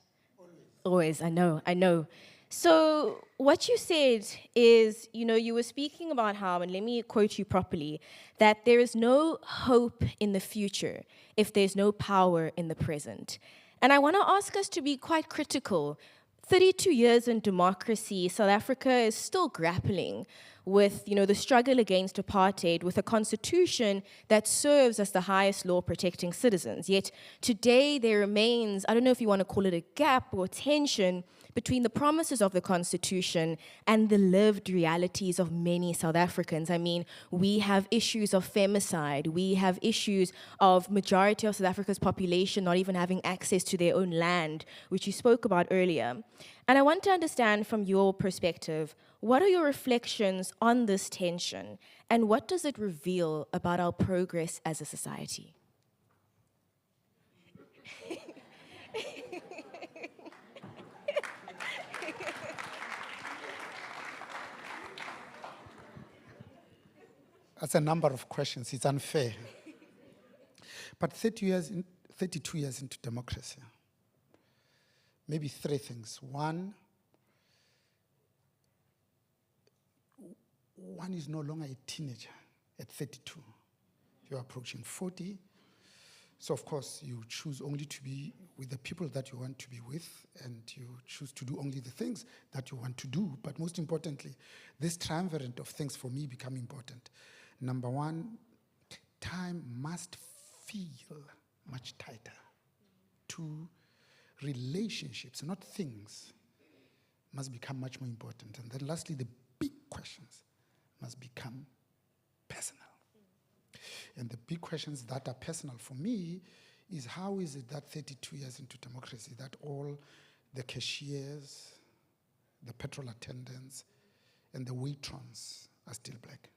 Always, I know. So what you said is, you were speaking about how, and let me quote you properly, that there is no hope in the future if there's no power in the present. And I want to ask us to be quite critical. 32 years in democracy, South Africa is still grappling with, the struggle against apartheid, with a constitution that serves as the highest law protecting citizens. Yet today there remains, I don't know if you want to call it a gap or tension, between the promises of the Constitution and the lived realities of many South Africans. I mean, we have issues of femicide. We have issues of majority of South Africa's population not even having access to their own land, which you spoke about earlier. And I want to understand from your perspective, what are your reflections on this tension, and what does it reveal about our progress as a society? That's a number of questions. It's unfair. But 32 years into democracy, maybe 3 things. One is no longer a teenager at 32. You're approaching 40. So, of course, you choose only to be with the people that you want to be with, and you choose to do only the things that you want to do. But most importantly, this triumvirate of things for me become important. Number one, time must feel much tighter. 2, relationships, not things, must become much more important. And then lastly, the big questions must become personal. And the big questions that are personal for me is, how is it that 32 years into democracy that all the cashiers, the petrol attendants, and the waitrons are still black?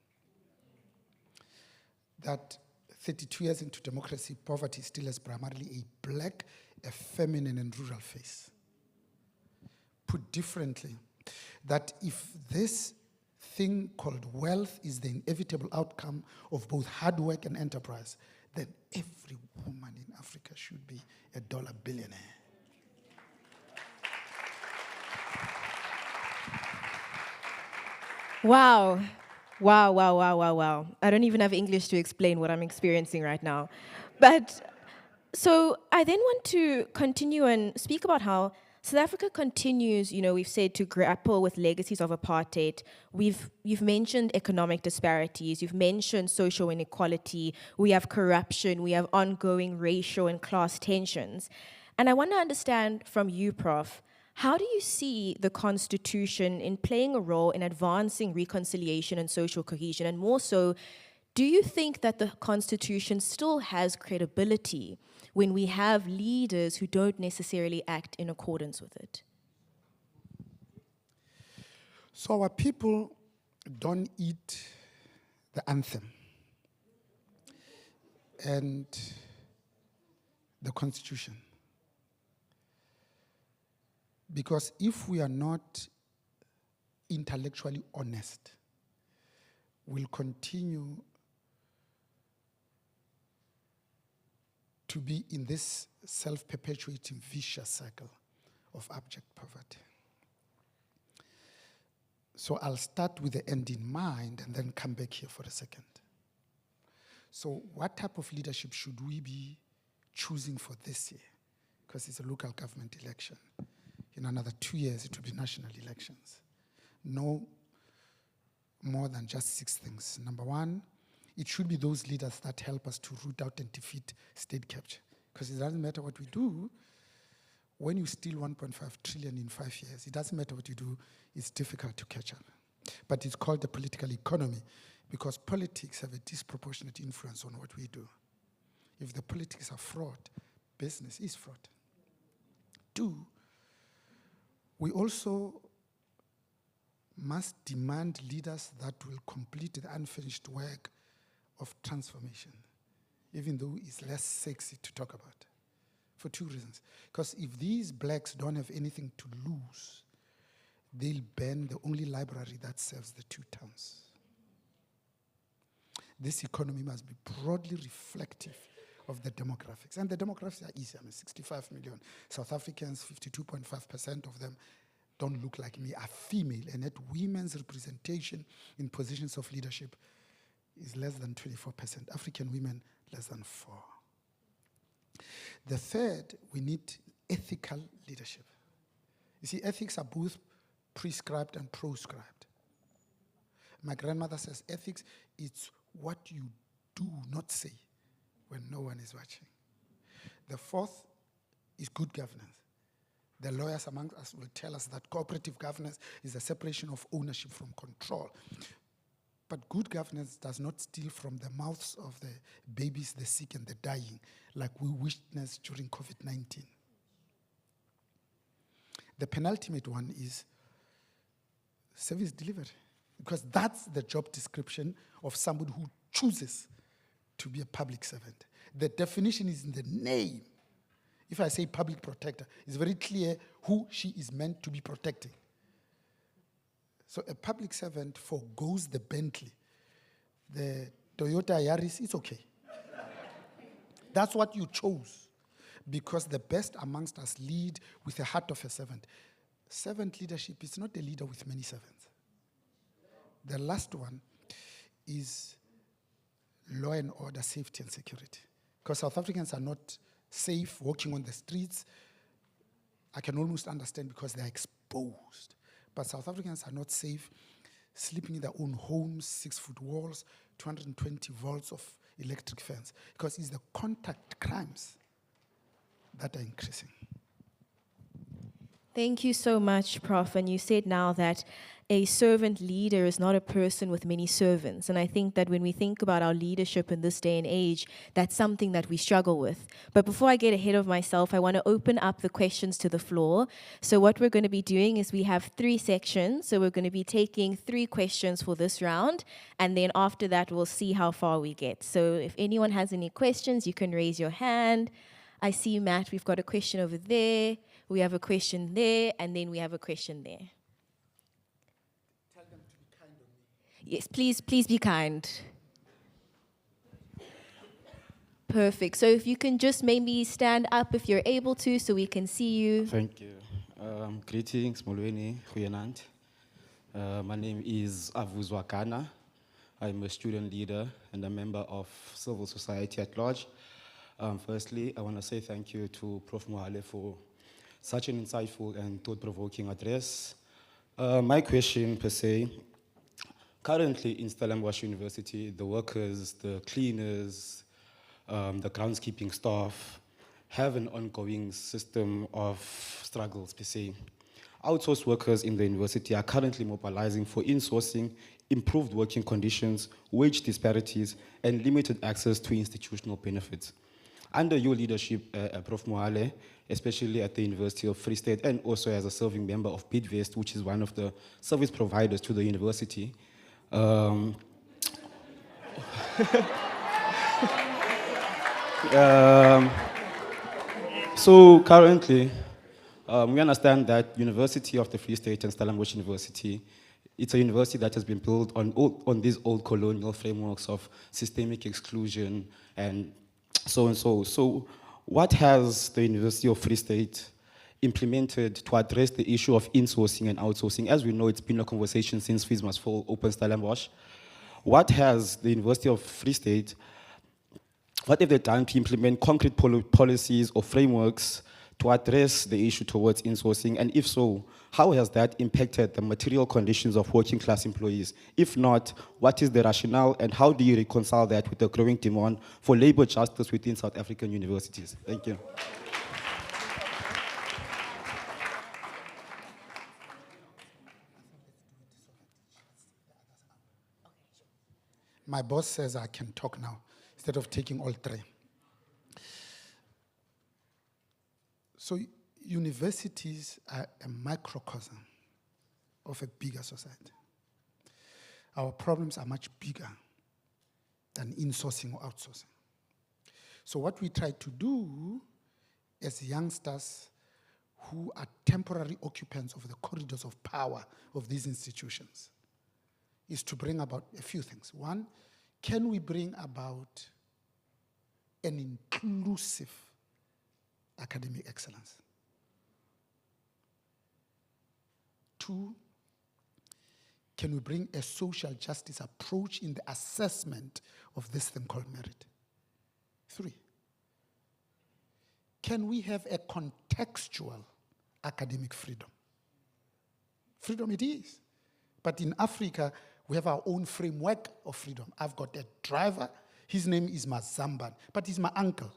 That 32 years into democracy, poverty still has primarily a black, a feminine, and rural face. Put differently, that if this thing called wealth is the inevitable outcome of both hard work and enterprise, then every woman in Africa should be a dollar billionaire. Wow. Wow. I don't even have English to explain what I'm experiencing right now. But so I then want to continue and speak about how South Africa continues, we've said, to grapple with legacies of apartheid. You've mentioned economic disparities, you've mentioned social inequality, we have corruption, we have ongoing racial and class tensions. And I want to understand from you, Prof, how do you see the Constitution in playing a role in advancing reconciliation and social cohesion? And more so, do you think that the Constitution still has credibility when we have leaders who don't necessarily act in accordance with it? So our people don't eat the anthem and the Constitution. Because if we are not intellectually honest, we'll continue to be in this self-perpetuating vicious cycle of abject poverty. So I'll start with the end in mind and then come back here for a second. So what type of leadership should we be choosing for this year? Because it's a local government election. In another 2 years, it will be national elections. No more than just 6 things. Number one, it should be those leaders that help us to root out and defeat state capture. Because it doesn't matter what we do, when you steal 1.5 trillion in 5 years, it doesn't matter what you do, it's difficult to catch up. But it's called the political economy because politics have a disproportionate influence on what we do. If the politics are fraud, business is fraud. 2, we also must demand leaders that will complete the unfinished work of transformation, even though it's less sexy to talk about, for 2 reasons. Because if these blacks don't have anything to lose, they'll ban the only library that serves the 2 towns. This economy must be broadly reflective of the demographics. And the demographics are easy. I mean, 65 million South Africans, 52.5% of them don't look like me, are female, and yet women's representation in positions of leadership is less than 24%. African women, less than 4%. The third, we need ethical leadership. You see, ethics are both prescribed and proscribed. My grandmother says ethics, it's what you do not say when no one is watching. The fourth is good governance. The lawyers among us will tell us that cooperative governance is the separation of ownership from control. But good governance does not steal from the mouths of the babies, the sick, and the dying, like we witnessed during COVID-19. The penultimate one is service delivery, because that's the job description of somebody who chooses to be a public servant. The definition is in the name. If I say public protector, it's very clear who she is meant to be protecting. So a public servant forgoes the Bentley. The Toyota Yaris, it's okay. That's what you chose, because the best amongst us lead with the heart of a servant. Servant leadership is not a leader with many servants. The last one is law and order, safety and security. Because South Africans are not safe walking on the streets. I can almost understand because they are exposed. But South Africans are not safe sleeping in their own homes, 6-foot walls, 220 volts of electric fence. Because it's the contact crimes that are increasing. Thank you so much, Prof. And you said now that a servant leader is not a person with many servants. And I think that when we think about our leadership in this day and age, that's something that we struggle with. But before I get ahead of myself, I want to open up the questions to the floor. So what we're going to be doing is we have 3 sections. So we're going to be taking 3 questions for this round. And then after that, we'll see how far we get. So if anyone has any questions, you can raise your hand. I see, Matt, we've got a question over there. We have a question there, and then we have a question there. Tell them to be kind on me. Yes, please be kind. Perfect. So if you can just maybe stand up if you're able to so we can see you. Thank you. Greetings, Molweni, Goeienaand. My name is Avuzwakana. I'm a student leader and a member of civil society at large. Firstly, I want to say thank you to Prof. Mohale for such an insightful and thought-provoking address. My question, per se, currently in Stellenbosch University, the workers, the cleaners, the groundskeeping staff have an ongoing system of struggles, per se. Outsourced workers in the university are currently mobilizing for insourcing, improved working conditions, wage disparities, and limited access to institutional benefits. Under your leadership, Prof. Mohale, especially at the University of Free State, and also as a serving member of Bidvest, which is one of the service providers to the university, so currently, we understand that University of the Free State and Stellenbosch University, it's a university that has been built on these old colonial frameworks of systemic exclusion and so and so. So what has the University of Free State implemented to address the issue of insourcing and outsourcing? As we know, it's been a conversation since Fees Must Fall opened Stellenbosch. What has the University of Free State, what have they done to implement concrete policies or frameworks to address the issue towards insourcing? And if so, how has that impacted the material conditions of working class employees? If not, what is the rationale and how do you reconcile that with the growing demand for labor justice within South African universities? Thank you. My boss says I can talk now instead of taking all three. So universities are a microcosm of a bigger society. Our problems are much bigger than insourcing or outsourcing. So what we try to do as youngsters who are temporary occupants of the corridors of power of these institutions is to bring about a few things. One, can we bring about an inclusive academic excellence? Two, can we bring a social justice approach in the assessment of this thing called merit? Three, can we have a contextual academic freedom? Freedom it is. But in Africa, we have our own framework of freedom. I've got a driver, his name is Mazamban, but he's my uncle.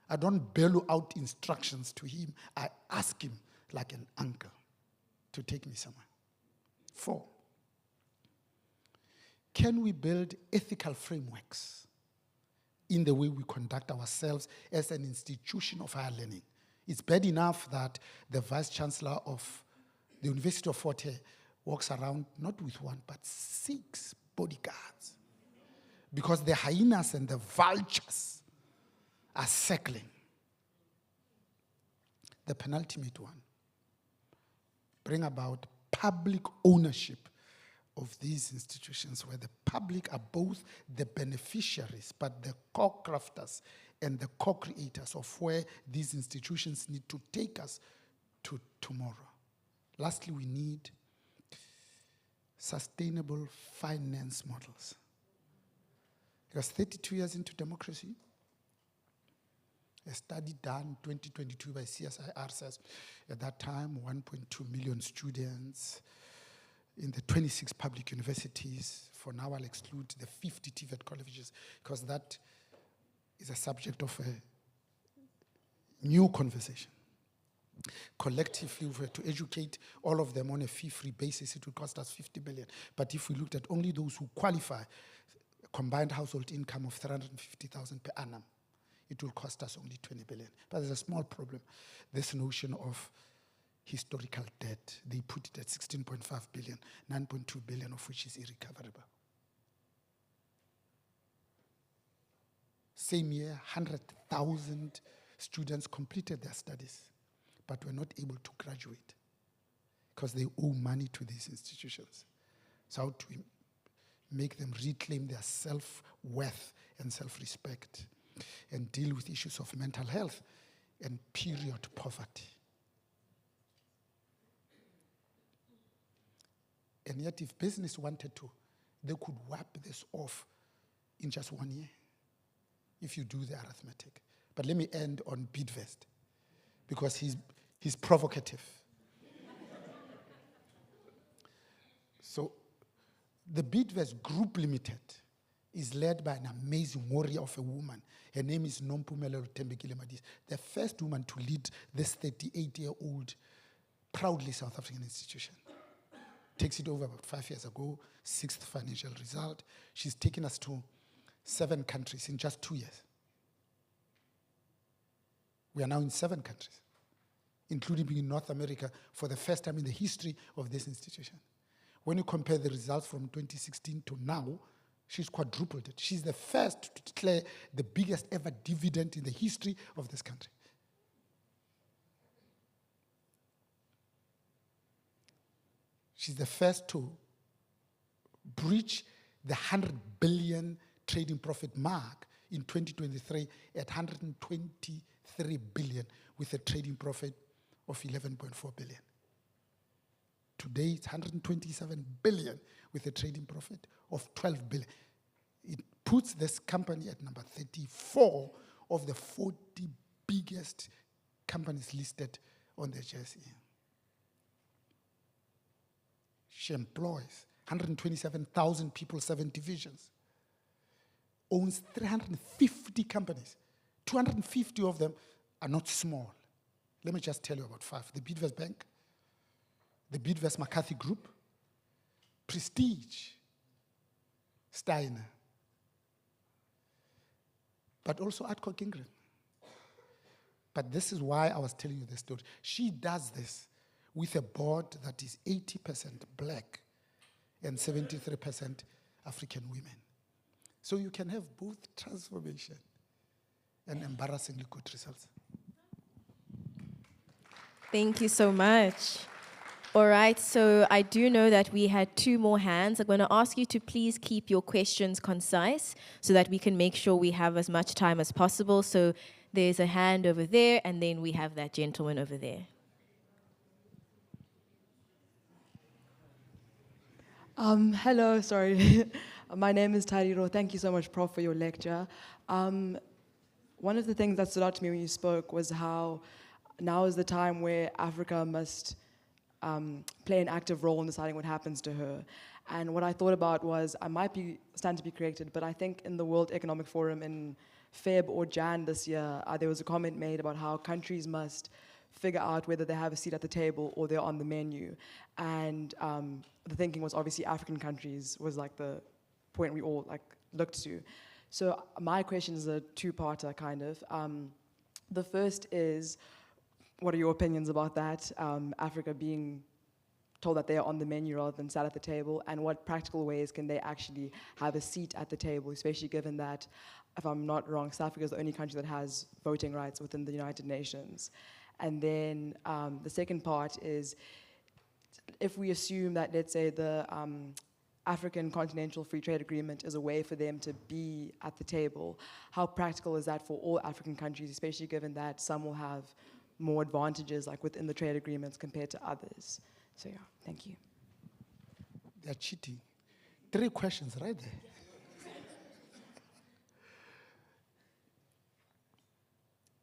I don't bellow out instructions to him. I ask him like an uncle to take me somewhere. 4, can we build ethical frameworks in the way we conduct ourselves as an institution of higher learning? It's bad enough that the Vice Chancellor of the University of Fort Hare walks around not with 1, but 6 bodyguards, because the hyenas and the vultures are circling. The penultimate one, bring about public ownership of these institutions where the public are both the beneficiaries but the co-crafters and the co-creators of where these institutions need to take us to tomorrow. Lastly, we need sustainable finance models. Because 32 years into democracy, a study done 2022 by CSIR says at that time 1.2 million students in the 26 public universities. For now, I'll exclude the 50 TVET colleges because that is a subject of a new conversation. Collectively, if we were to educate all of them on a fee-free basis, it would cost us 50 billion. But if we looked at only those who qualify, a combined household income of 350,000 per annum, it will cost us only 20 billion. But there's a small problem. This notion of historical debt, they put it at 16.5 billion, 9.2 billion of which is irrecoverable. Same year, 100,000 students completed their studies, but were not able to graduate because they owe money to these institutions. So how do we make them reclaim their self-worth and self-respect and deal with issues of mental health and period poverty? And yet, if business wanted to, they could wipe this off in just 1 year, if you do the arithmetic. But let me end on Bidvest, because he's provocative. So, the Bidvest Group Limited is led by an amazing warrior of a woman. Her name is Nompumelelo Tembekile Madisa, the first woman to lead this 38-year-old, proudly South African institution. Takes it over about 5 years ago, 6th financial result. She's taken us to 7 countries in just 2 years. We are now in 7 countries, including being in North America for the first time in the history of this institution. When you compare the results from 2016 to now, she's quadrupled it. She's the first to declare the biggest ever dividend in the history of this country. She's the first to breach the 100 billion trading profit mark in 2023 at 123 billion with a trading profit of 11.4 billion. Today, it's 127 billion with a trading profit of 12 billion. It puts this company at number 34 of the 40 biggest companies listed on the JSE. She employs 127,000 people, 7 divisions, owns 350 companies. 250 of them are not small. Let me just tell you about 5. The Bidvest Bank, the Bidvest McCarthy Group, Prestige, Steiner, but also Adcock Ingram. But this is why I was telling you the story. She does this with a board that is 80% black and 73% African women. So you can have both transformation and embarrassingly good results. Thank you so much. All right, so I do know that we had 2 more hands. I'm going to ask you to please keep your questions concise so that we can make sure we have as much time as possible. So there's a hand over there, and then we have that gentleman over there. Hello, sorry. My name is Tariro. Thank you so much, Prof, for your lecture. One of the things that stood out to me when you spoke was how now is the time where Africa must play an active role in deciding what happens to her. And what I thought about was, I might stand to be corrected, but I think in the World Economic Forum in Feb or Jan this year, there was a comment made about how countries must figure out whether they have a seat at the table or they're on the menu. And the thinking was obviously African countries was like the point we all looked to. So my question is a 2-parter kind of. The first is, what are your opinions about that? Africa being told that they are on the menu rather than sat at the table, and what practical ways can they actually have a seat at the table, especially given that, if I'm not wrong, South Africa is the only country that has voting rights within the United Nations. And then the second part is, if we assume that, let's say, the African Continental Free Trade Agreement is a way for them to be at the table, how practical is that for all African countries, especially given that some will have more advantages within the trade agreements compared to others? So yeah, thank you. They're cheating. 3 questions right there.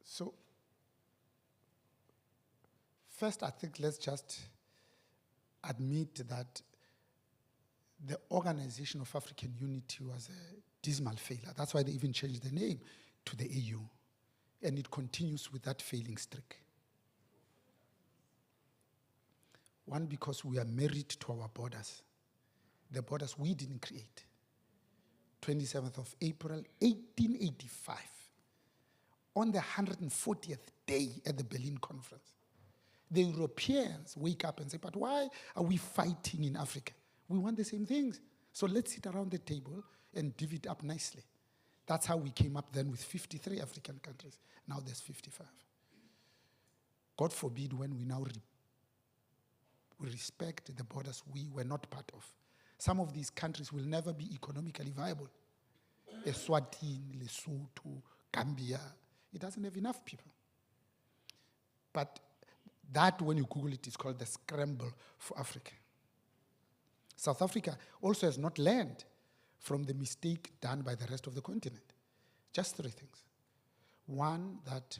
So, first, I think let's just admit that the Organization of African Unity was a dismal failure. That's why they even changed the name to the AU. And it continues with that failing streak. One, because we are married to our borders. The borders we didn't create. 27th of April, 1885. On the 140th day at the Berlin Conference. The Europeans wake up and say, but why are we fighting in Africa? We want the same things. So let's sit around the table and divvy it up nicely. That's how we came up then with 53 African countries. Now there's 55. God forbid when we now we respect the borders we were not part of. Some of these countries will never be economically viable. Eswatini, Lesotho, Gambia, it doesn't have enough people. But that, when you Google it, is called the scramble for Africa. South Africa also has not learned from the mistake done by the rest of the continent. Just 3 things. One, that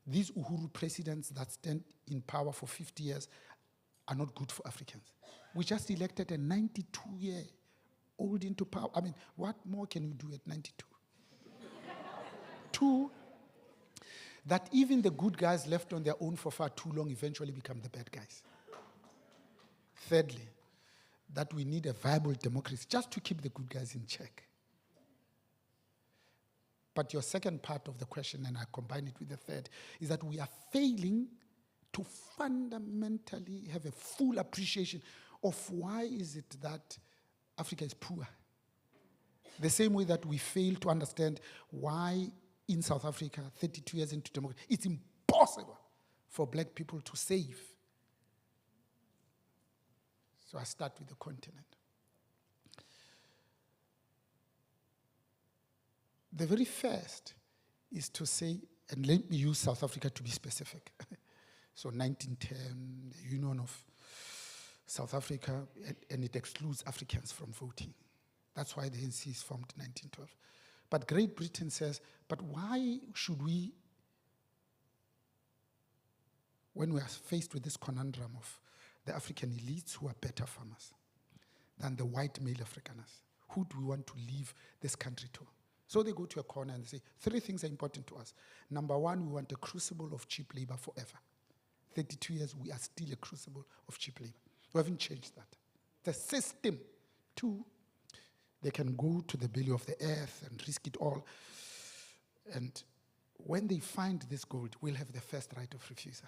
these Uhuru presidents that stand in power for 50 years are not good for Africans. We just elected a 92-year-old into power. I mean, what more can you do at 92? 2, that even the good guys left on their own for far too long eventually become the bad guys. Thirdly, that we need a viable democracy just to keep the good guys in check. But your second part of the question, and I combine it with the third, is that we are failing to fundamentally have a full appreciation of why is it that Africa is poor. The same way that we fail to understand why in South Africa, 32 years into democracy, it's impossible for black people to save. So I start with the continent. The very first is to say, and let me use South Africa to be specific, So 1910, the Union of South Africa, and it excludes Africans from voting. That's why the ANC is formed in 1912. But Great Britain says, but why should we, when we are faced with this conundrum of the African elites who are better farmers than the white male Afrikaners, who do we want to leave this country to? So they go to a corner and say, 3 things are important to us. Number 1, we want a crucible of cheap labor forever. 32 years, we are still a crucible of cheap labor. We haven't changed that. The system. 2, they can go to the belly of the earth and risk it all. And when they find this gold, we'll have the first right of refusal.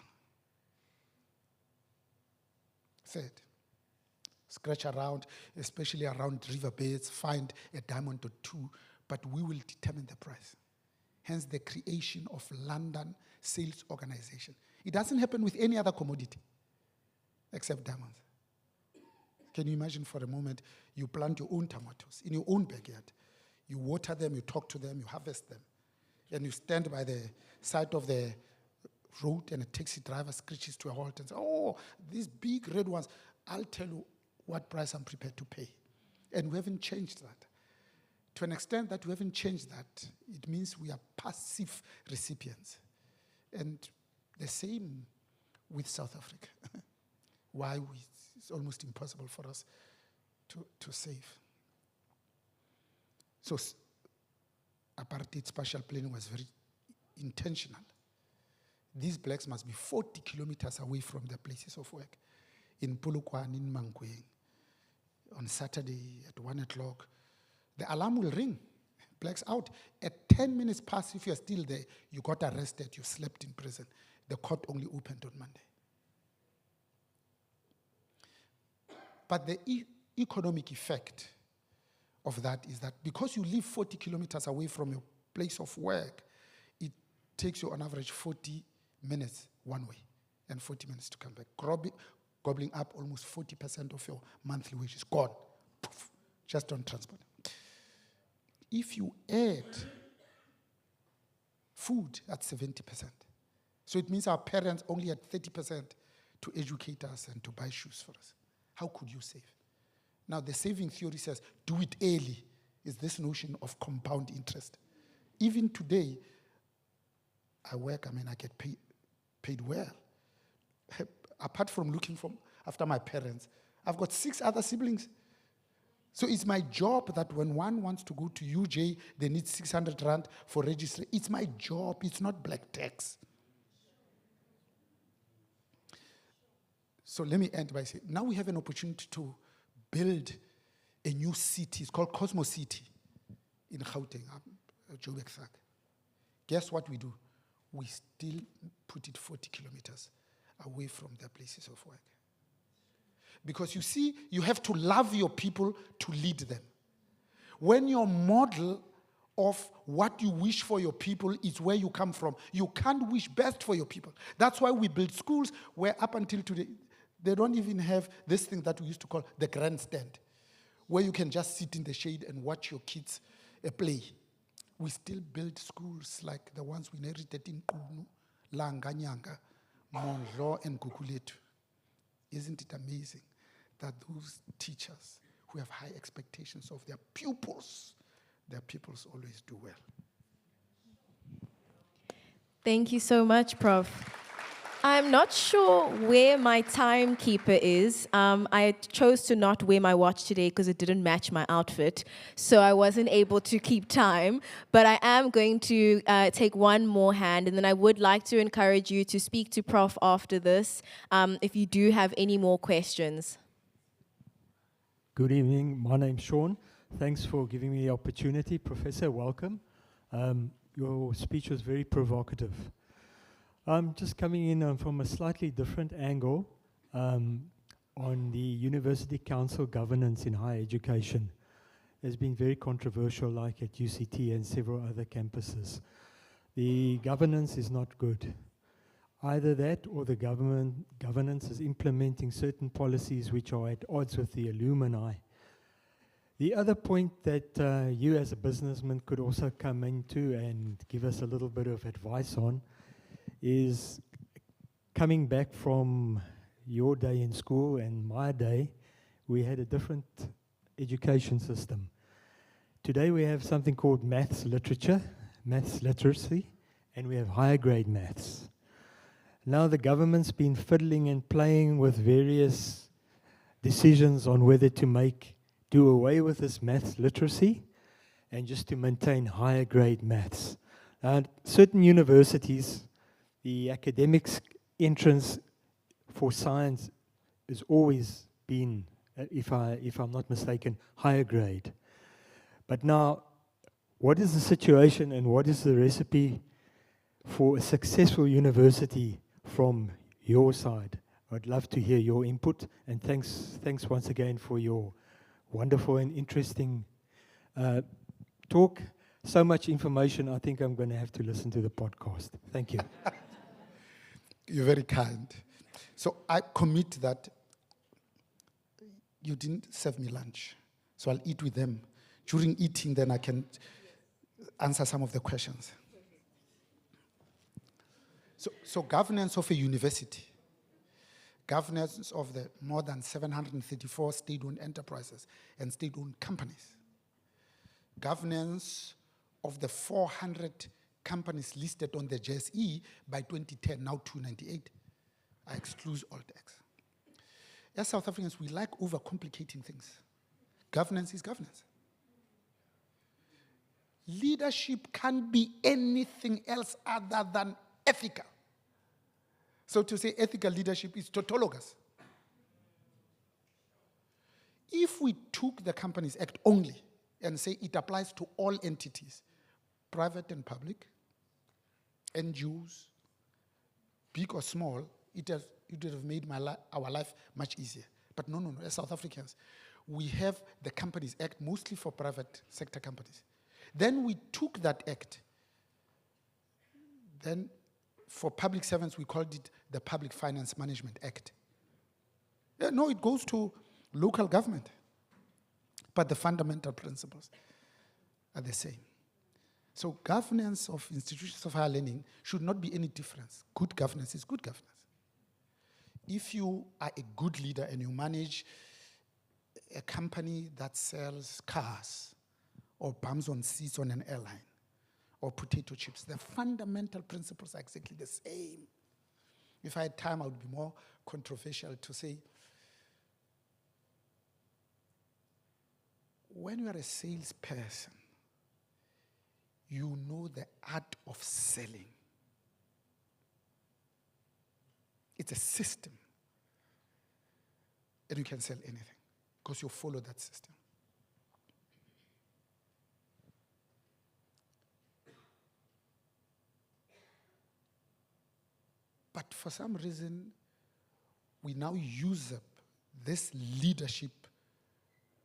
3rd, scratch around, especially around riverbeds, find a diamond or 2, but we will determine the price. Hence the creation of London Sales Organization. It doesn't happen with any other commodity except diamonds. Can you imagine for a moment, you plant your own tomatoes in your own backyard. You water them, you talk to them, you harvest them. And you stand by the side of the road and a taxi driver screeches to a halt and says, oh, these big red ones, I'll tell you what price I'm prepared to pay. And we haven't changed that. To an extent that we haven't changed that, it means we are passive recipients. And the same with South Africa. Why it's almost impossible for us to save. So apartheid spatial planning was very intentional. These blacks must be 40 kilometers away from their places of work. In Polokwane, in Mankweng, on Saturday at 1 o'clock, the alarm will ring. Blacks out. At 10 minutes past, if you're still there, you got arrested, you slept in prison. The court only opened on Monday. But the economic effect of that is that because you live 40 kilometers away from your place of work, it takes you on average 40 minutes one way and 40 minutes to come back. Gobbling up almost 40% of your monthly wages, gone, poof, just on transport. If you add food at 70%, so it means our parents only had 30% to educate us and to buy shoes for us. How could you save? Now, the saving theory says, do it early, is this notion of compound interest. Even today, I work, I get paid well. Apart from looking after my parents, I've got 6 other siblings. So it's my job that when one wants to go to UJ, they need 600 rand for registry. It's my job, it's not black tax. So let me end by saying, now we have an opportunity to build a new city. It's called Cosmo City in Gauteng, Joburg. Guess what we do? We still put it 40 kilometers away from their places of work. Because you see, you have to love your people to lead them. When your model of what you wish for your people is where you come from, you can't wish best for your people. That's why we build schools where up until today, they don't even have this thing that we used to call the grandstand, where you can just sit in the shade and watch your kids play. We still build schools like the ones we inherited in Qunu, Langanyanga, Mondlo, and Guguletu. Isn't it amazing that those teachers who have high expectations of their pupils always do well? Thank you so much, Prof. I'm not sure where my timekeeper is. I chose to not wear my watch today because it didn't match my outfit, so I wasn't able to keep time. But I am going to take one more hand, and then I would like to encourage you to speak to Prof after this if you do have any more questions. Good evening. My name's Sean. Thanks for giving me the opportunity. Professor, welcome. Your speech was very provocative. I'm just coming in from a slightly different angle on the University Council governance in higher education. It's been very controversial, like at UCT and several other campuses. The governance is not good. Either that or the governance is implementing certain policies which are at odds with the alumni. The other point that you as a businessman could also come into and give us a little bit of advice on is coming back from your day in school and my day, we had a different education system. Today we have something called maths literature, maths literacy, and we have higher grade maths. Now the government's been fiddling and playing with various decisions on whether to do away with this maths literacy and just to maintain higher grade maths. Certain universities, the academics entrance for science has always been, if I'm not mistaken, higher grade. But now, what is the situation and what is the recipe for a successful university from your side? I'd love to hear your input, and thanks once again for your wonderful and interesting talk. So much information, I think I'm going to have to listen to the podcast. Thank you. You're very kind. So I commit that you didn't serve me lunch, so I'll eat with them. During eating, then I can answer some of the questions. So governance of a university, governance of the more than 734 state-owned enterprises and state-owned companies, governance of the 400 companies listed on the JSE by 2010, now 298. I exclude all tax. As South Africans, we like overcomplicating things. Governance is governance. Leadership can't be anything else other than ethical. So to say ethical leadership is tautologous. If we took the Companies Act only and say it applies to all entities, private and public, NGOs, big or small, it would have made our life much easier. But no. As South Africans, we have the Companies Act mostly for private sector companies. Then we took that act. Then for public servants, we called it the Public Finance Management Act. No, it goes to local government. But the fundamental principles are the same. So governance of institutions of higher learning should not be any difference. Good governance is good governance. If you are a good leader and you manage a company that sells cars or bums on seats on an airline or potato chips, the fundamental principles are exactly the same. If I had time, I would be more controversial to say, when you are a salesperson, you know the art of selling. It's a system. And you can sell anything because you follow that system. But for some reason, we now use up this leadership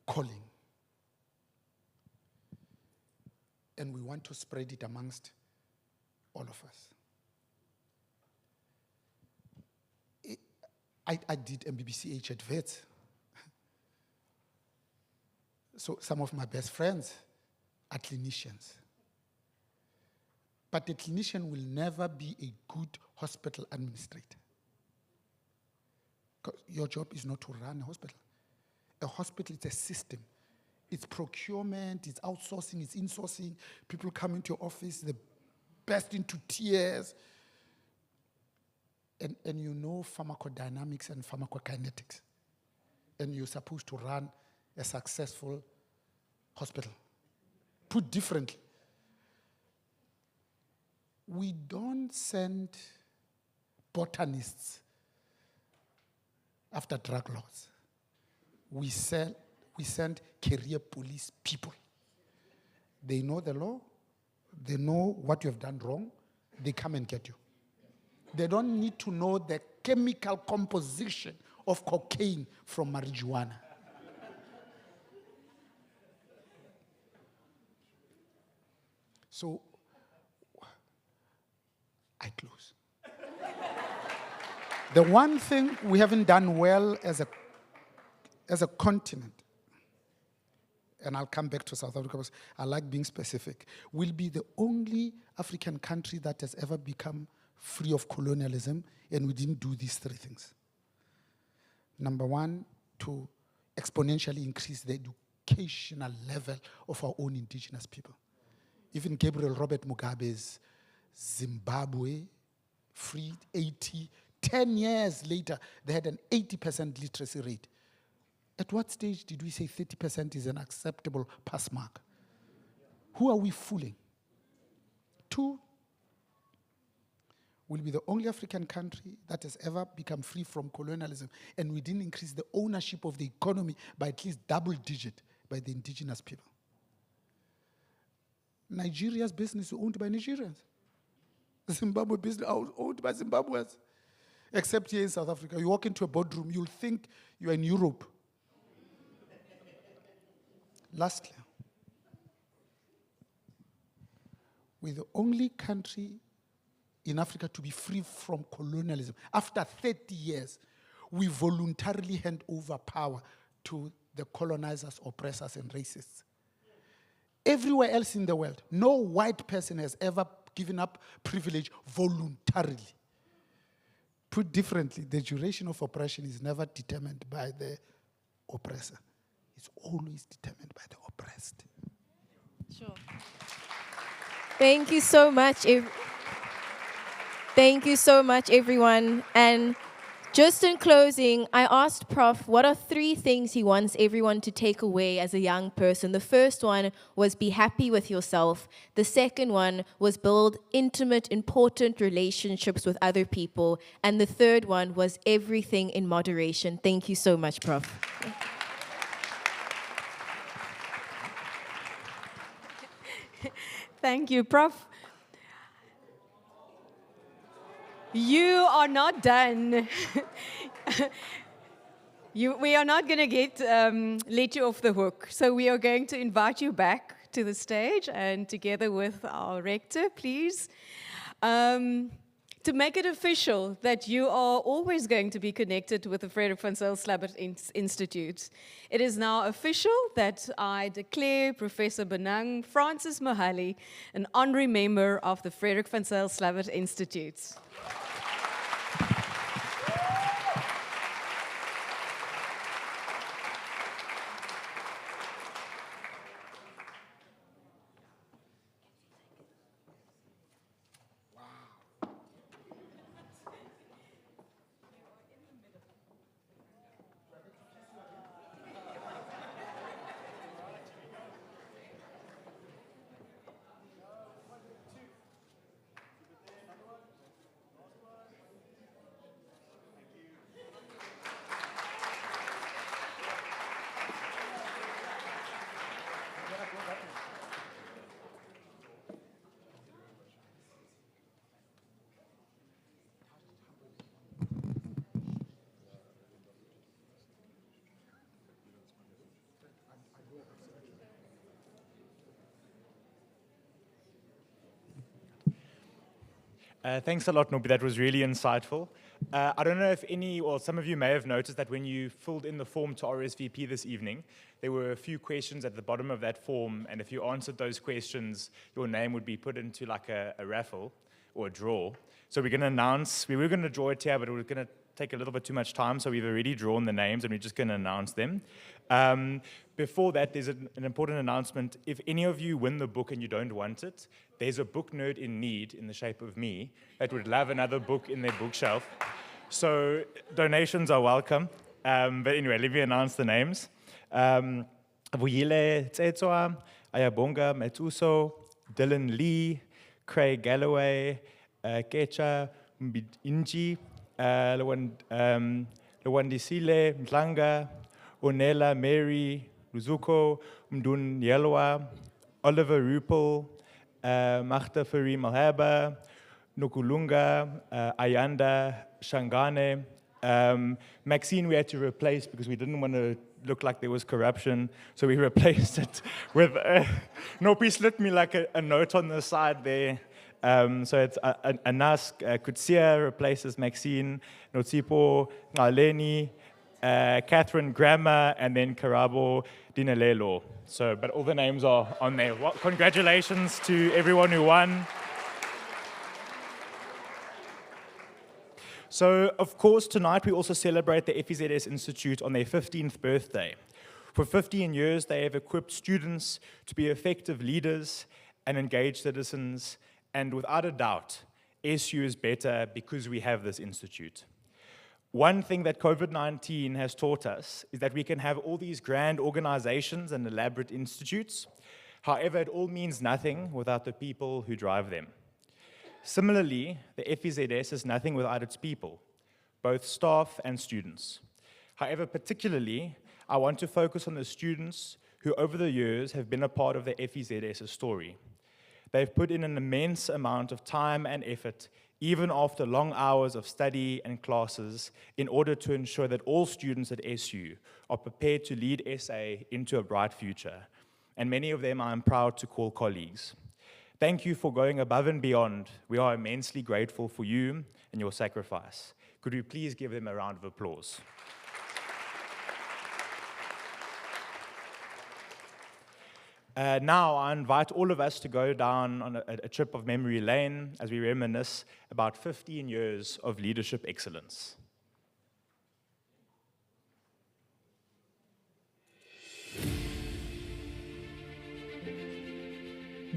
calling. And we want to spread it amongst all of us. I did MBBCH at Wits. So some of my best friends are clinicians. But a clinician will never be a good hospital administrator. Because your job is not to run a hospital. A hospital is a system. It's procurement, it's outsourcing, it's insourcing. People come into your office, they burst into tears. And you know pharmacodynamics and pharmacokinetics. And you're supposed to run a successful hospital. Put differently, we don't send botanists after drug laws. We send career police people. They know the law. They know what you have done wrong. They come and get you. They don't need to know the chemical composition of cocaine from marijuana. So, I close. The one thing we haven't done well as a continent, and I'll come back to South Africa because I like being specific, will be the only African country that has ever become free of colonialism, and we didn't do these three things. Number one, to exponentially increase the educational level of our own indigenous people. Even Gabriel Robert Mugabe's Zimbabwe, freed 10 years later, they had an 80% literacy rate. At what stage did we say 30% is an acceptable pass mark? Who are we fooling? Two, we'll be the only African country that has ever become free from colonialism, and we didn't increase the ownership of the economy by at least double digit by the indigenous people. Nigeria's business is owned by Nigerians. Zimbabwe business is owned by Zimbabweans. Except here in South Africa, you walk into a boardroom, you'll think you're in Europe. Lastly, we're the only country in Africa to be free from colonialism. After 30 years, we voluntarily hand over power to the colonizers, oppressors, and racists. Everywhere else in the world, no white person has ever given up privilege voluntarily. Put differently, the duration of oppression is never determined by the oppressor. It's always determined by the oppressed. Sure. Thank you so much. Thank you so much, everyone. And just in closing, I asked Prof what are 3 things he wants everyone to take away as a young person. The first one was be happy with yourself. The second one was build intimate, important relationships with other people. And the third one was everything in moderation. Thank you so much, Prof. Thank you, Prof. You are not done. We are not going to let you off the hook. So we are going to invite you back to the stage, and together with our rector, please, to make it official that you are always going to be connected with the Frederik van Zyl-Slabbert Institute. It is now official that I declare Professor Benang Francis Mohali an honorary member of the Frederik van Zyl-Slabbert Institute. Thanks a lot, Nobi. That was really insightful. I don't know if some of you may have noticed that when you filled in the form to RSVP this evening, there were a few questions at the bottom of that form, and if you answered those questions, your name would be put into like a raffle or a draw. So we were going to draw it here, but it was going to take a little bit too much time, so we've already drawn the names, and we're just going to announce them. Before that, there's an important announcement. If any of you win the book and you don't want it, there's a book nerd in need in the shape of me that would love another book in their bookshelf. So donations are welcome. But anyway, let me announce the names. Vuyile Tsetswa, Ayabonga Metuso, Dylan Lee, Craig Galloway, Kecha Mbinji, Lwandisile Mdlanga, Onela Mary Luzuko, Mdun Yelwa, Oliver Rupel, Magda Fari Malhaba, Nukulunga, Ayanda Shangane. Maxine we had to replace because we didn't want to look like there was corruption, so we replaced it with Nopi slipped me like a note on the side there. So it's Anas Kutsia replaces Maxine, Notsipo Ngaleni, Catherine Grammer, and then Karabo Dinalelo. So, but all the names are on there. Well, congratulations to everyone who won. So, of course, tonight we also celebrate the FVZS Institute on their 15th birthday. For 15 years, they have equipped students to be effective leaders and engaged citizens, and without a doubt, SU is better because we have this institute. One thing that COVID-19 has taught us is that we can have all these grand organizations and elaborate institutes. However, it all means nothing without the people who drive them. Similarly, the FVZS is nothing without its people, both staff and students. However, particularly, I want to focus on the students who over the years have been a part of the FVZS's story. They've put in an immense amount of time and effort, even after long hours of study and classes, in order to ensure that all students at SU are prepared to lead SA into a bright future. And many of them I am proud to call colleagues. Thank you for going above and beyond. We are immensely grateful for you and your sacrifice. Could we please give them a round of applause? Now, I invite all of us to go down on a trip of memory lane as we reminisce about 15 years of leadership excellence.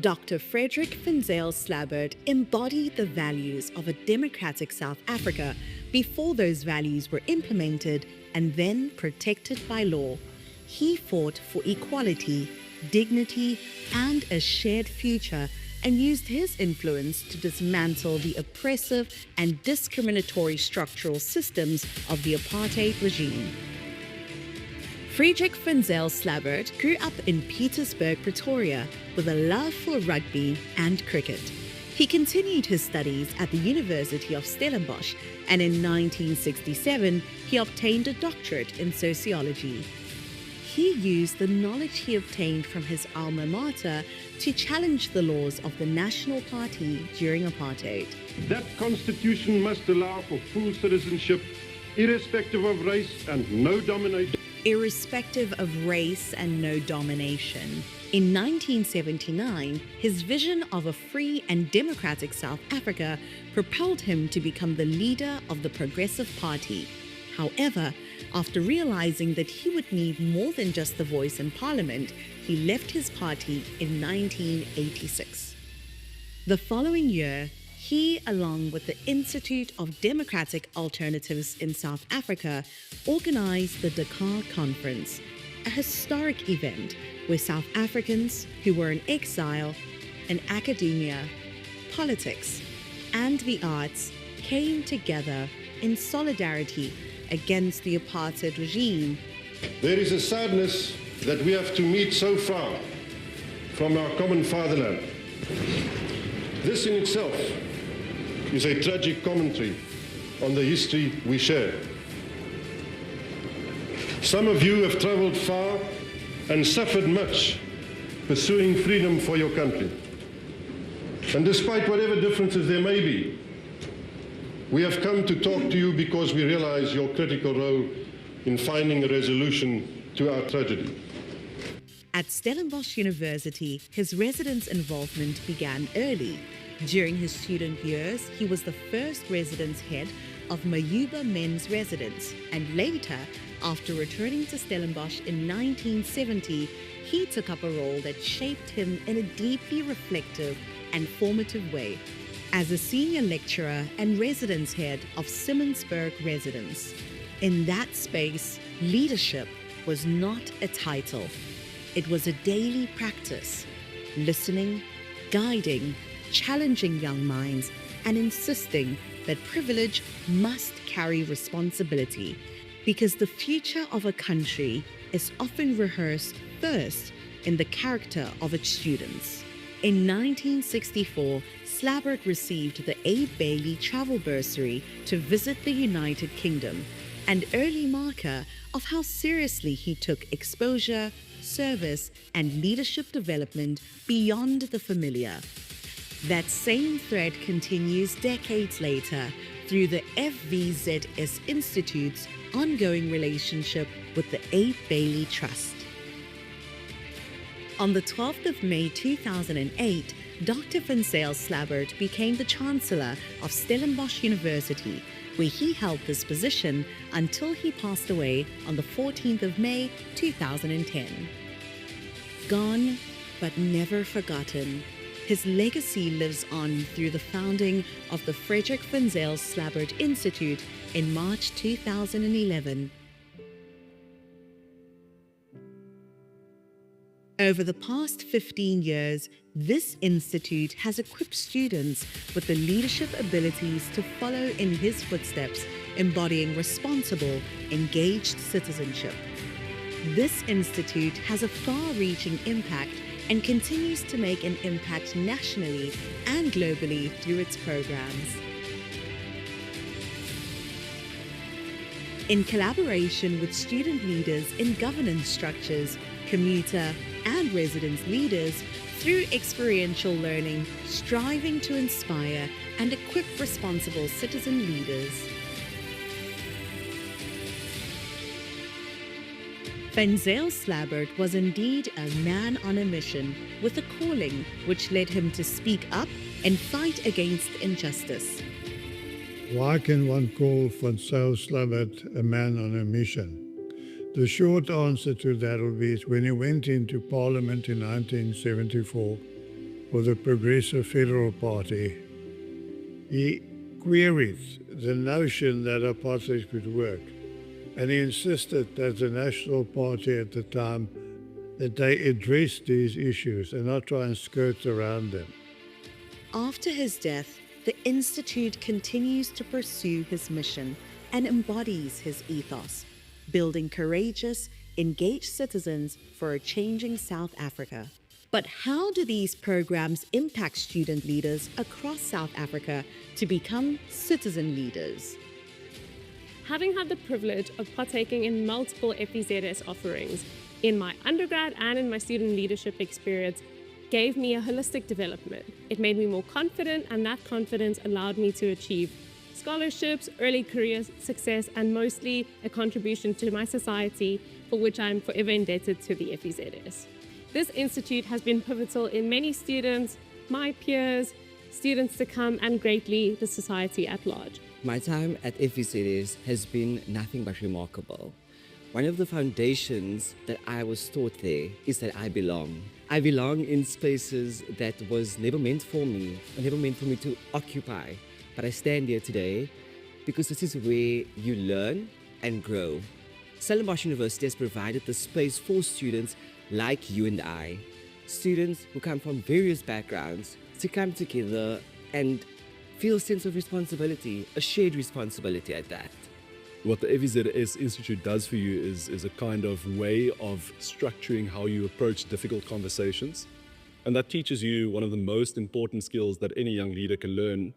Dr. Frederick Finzel Slabbert embodied the values of a democratic South Africa before those values were implemented and then protected by law. He fought for equality, dignity, and a shared future, and used his influence to dismantle the oppressive and discriminatory structural systems of the apartheid regime. Frederick Finzel Slabbert grew up in Pietersburg, Pretoria, with a love for rugby and cricket. He continued his studies at the University of Stellenbosch, and in 1967 he obtained a doctorate in sociology. He used the knowledge he obtained from his alma mater to challenge the laws of the National Party during apartheid. That constitution must allow for full citizenship, irrespective of race and no domination. Irrespective of race and no domination. In 1979, his vision of a free and democratic South Africa propelled him to become the leader of the Progressive Party. However, after realizing that he would need more than just the voice in Parliament, he left his party in 1986. The following year, he, along with the Institute of Democratic Alternatives in South Africa, organized the Dakar Conference, a historic event where South Africans who were in exile in academia, politics, and the arts came together in solidarity against the apartheid regime. There is a sadness that we have to meet so far from our common fatherland. This in itself is a tragic commentary on the history we share. Some of you have traveled far and suffered much pursuing freedom for your country. And despite whatever differences there may be, we have come to talk to you because we realize your critical role in finding a resolution to our tragedy. At Stellenbosch University, his residence involvement began early. During his student years, he was the first residence head of Mayuba Men's Residence, and later, after returning to Stellenbosch in 1970, he took up a role that shaped him in a deeply reflective and formative way. As a senior lecturer and residence head of Simmonsburg Residence. In that space, leadership was not a title. It was a daily practice, listening, guiding, challenging young minds, and insisting that privilege must carry responsibility, because the future of a country is often rehearsed first in the character of its students. In 1964, Slabbert received the Abe Bailey Travel Bursary to visit the United Kingdom, an early marker of how seriously he took exposure, service, and leadership development beyond the familiar. That same thread continues decades later through the FVZS Institute's ongoing relationship with the Abe Bailey Trust. On the 12th of May 2008, Dr. Van Zyl Slabbert became the Chancellor of Stellenbosch University, where he held this position until he passed away on the 14th of May 2010. Gone, but never forgotten. His legacy lives on through the founding of the Frederick Van Zyl Slabbert Institute in March 2011. Over the past 15 years, this institute has equipped students with the leadership abilities to follow in his footsteps, embodying responsible, engaged citizenship. This institute has a far-reaching impact and continues to make an impact nationally and globally through its programs. In collaboration with student leaders in governance structures, commuter and residence leaders, through experiential learning, striving to inspire and equip responsible citizen leaders. Van Zyl Slabbert was indeed a man on a mission with a calling which led him to speak up and fight against injustice. Why can one call Van Zyl Slabbert a man on a mission? The short answer to that will be when he went into Parliament in 1974 for the Progressive Federal Party, he queried the notion that apartheid could work. And he insisted that the National Party at the time, that they address these issues and not try and skirt around them. After his death, the Institute continues to pursue his mission and embodies his ethos, building courageous, engaged citizens for a changing South Africa. But how do these programs impact student leaders across South Africa to become citizen leaders? Having had the privilege of partaking in multiple FVZS offerings in my undergrad and in my student leadership experience gave me a holistic development. It made me more confident, and that confidence allowed me to achieve scholarships, early career success, and mostly a contribution to my society, for which I'm forever indebted to the FVZS. This institute has been pivotal in many students, my peers, students to come, and greatly the society at large. My time at FVZS has been nothing but remarkable. One of the foundations that I was taught there is that I belong. I belong in spaces that was never meant for me, or never meant for me to occupy. But I stand here today because this is where you learn and grow. Stellenbosch University has provided the space for students like you and I, students who come from various backgrounds, to come together and feel a sense of responsibility, a shared responsibility at that. What the FVZS Institute does for you is a kind of way of structuring how you approach difficult conversations. And that teaches you one of the most important skills that any young leader can learn,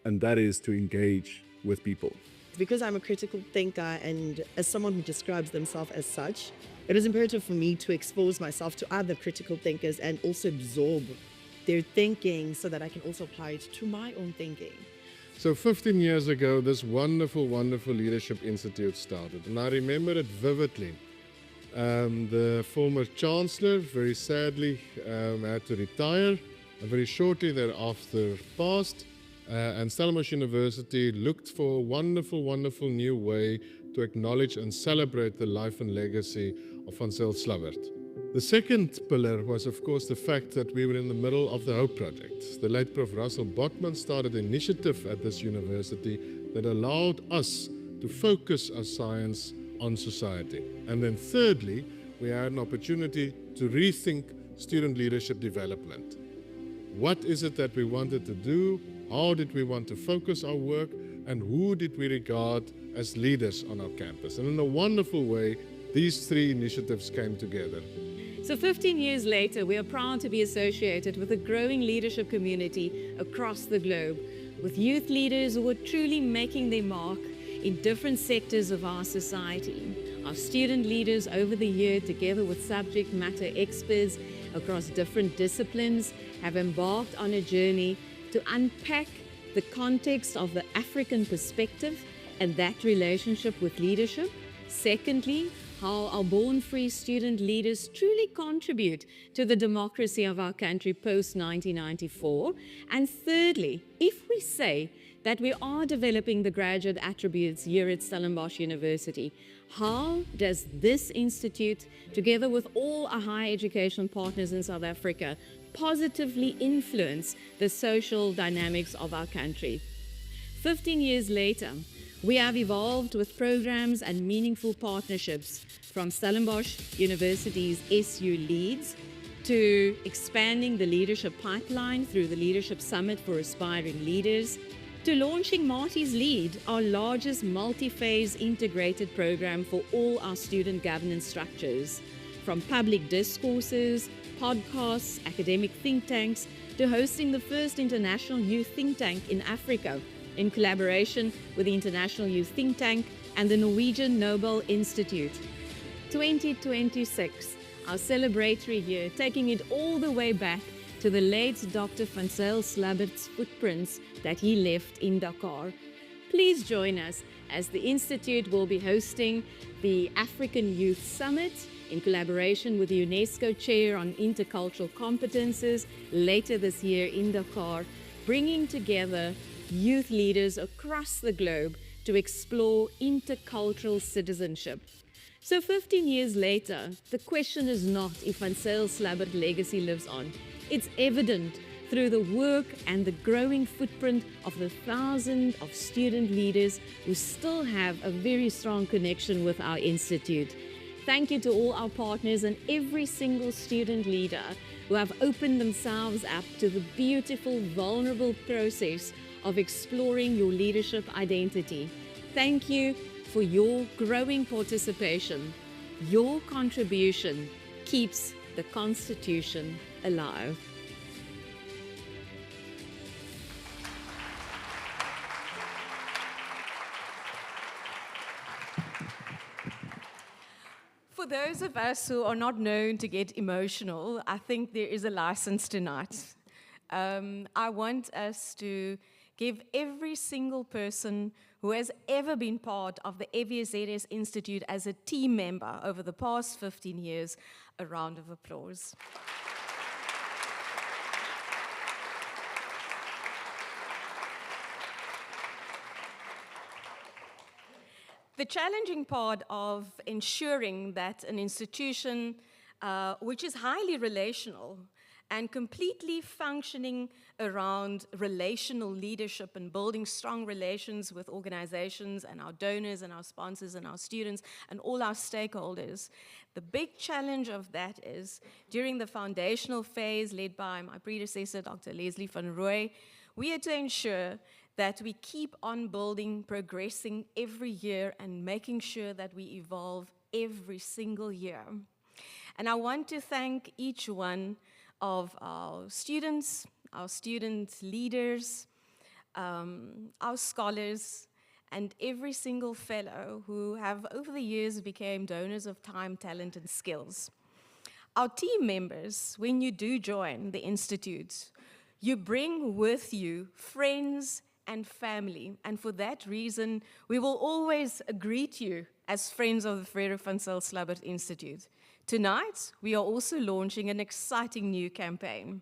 and that is to engage with people. Because I'm a critical thinker, and as someone who describes themselves as such, it is imperative for me to expose myself to other critical thinkers and also absorb their thinking so that I can also apply it to my own thinking. So 15 years ago, this wonderful, wonderful Leadership Institute started, and I remember it vividly. The former Chancellor, very sadly, had to retire, and very shortly thereafter passed, and Stellenbosch University looked for a wonderful, wonderful new way to acknowledge and celebrate the life and legacy of Van Zyl Slabbert. The second pillar was, of course, the fact that we were in the middle of the Hope Project. The late Prof. Russell Botman started an initiative at this university that allowed us to focus our science on society. And then thirdly, we had an opportunity to rethink student leadership development. What is it that we wanted to do? How did we want to focus our work? And who did we regard as leaders on our campus? And in a wonderful way, these three initiatives came together. So 15 years later, we are proud to be associated with a growing leadership community across the globe, with youth leaders who are truly making their mark in different sectors of our society. Our student leaders over the year, together with subject matter experts across different disciplines, have embarked on a journey to unpack the context of the African perspective and that relationship with leadership. Secondly, how our born-free student leaders truly contribute to the democracy of our country post-1994. And thirdly, if we say that we are developing the graduate attributes here at Stellenbosch University, how does this institute, together with all our higher education partners in South Africa, positively influence the social dynamics of our country? 15 years later, we have evolved with programs and meaningful partnerships, from Stellenbosch University's SU Leads to expanding the leadership pipeline through the Leadership Summit for Aspiring Leaders, to launching Marty's Lead, our largest multi-phase integrated program for all our student governance structures. From public discourses, podcasts, academic think tanks, to hosting the first international youth think tank in Africa, in collaboration with the International Youth Think Tank and the Norwegian Nobel Institute. 2026, our celebratory year, taking it all the way back to the late Dr. Van Zyl Slabbert's footprints that he left in Dakar. Please join us as the Institute will be hosting the African Youth Summit in collaboration with the UNESCO Chair on Intercultural Competences later this year in Dakar, bringing together youth leaders across the globe to explore intercultural citizenship. So 15 years later, the question is not if Van Zyl Slabbert's legacy lives on. It's evident through the work and the growing footprint of the thousands of student leaders who still have a very strong connection with our institute. Thank you to all our partners and every single student leader who have opened themselves up to the beautiful, vulnerable process of exploring your leadership identity. Thank you for your growing participation. Your contribution keeps the Constitution alive. For those of us who are not known to get emotional, I think there is a license tonight. I want us to give every single person who has ever been part of the FVZS Institute as a team member over the past 15 years a round of applause. The challenging part of ensuring that an institution which is highly relational and completely functioning around relational leadership and building strong relations with organizations and our donors and our sponsors and our students and all our stakeholders. The big challenge of that is during the foundational phase led by my predecessor, Dr. Leslie van Rooy, we had to ensure that we keep on building, progressing every year and making sure that we evolve every single year. And I want to thank each one of our students, our student leaders, our scholars, and every single fellow who have over the years become donors of time, talent, and skills. Our team members, when you do join the Institute, you bring with you friends and family, and for that reason, we will always greet you as friends of the Frere van Zyl Slabbert Institute. Tonight, we are also launching an exciting new campaign.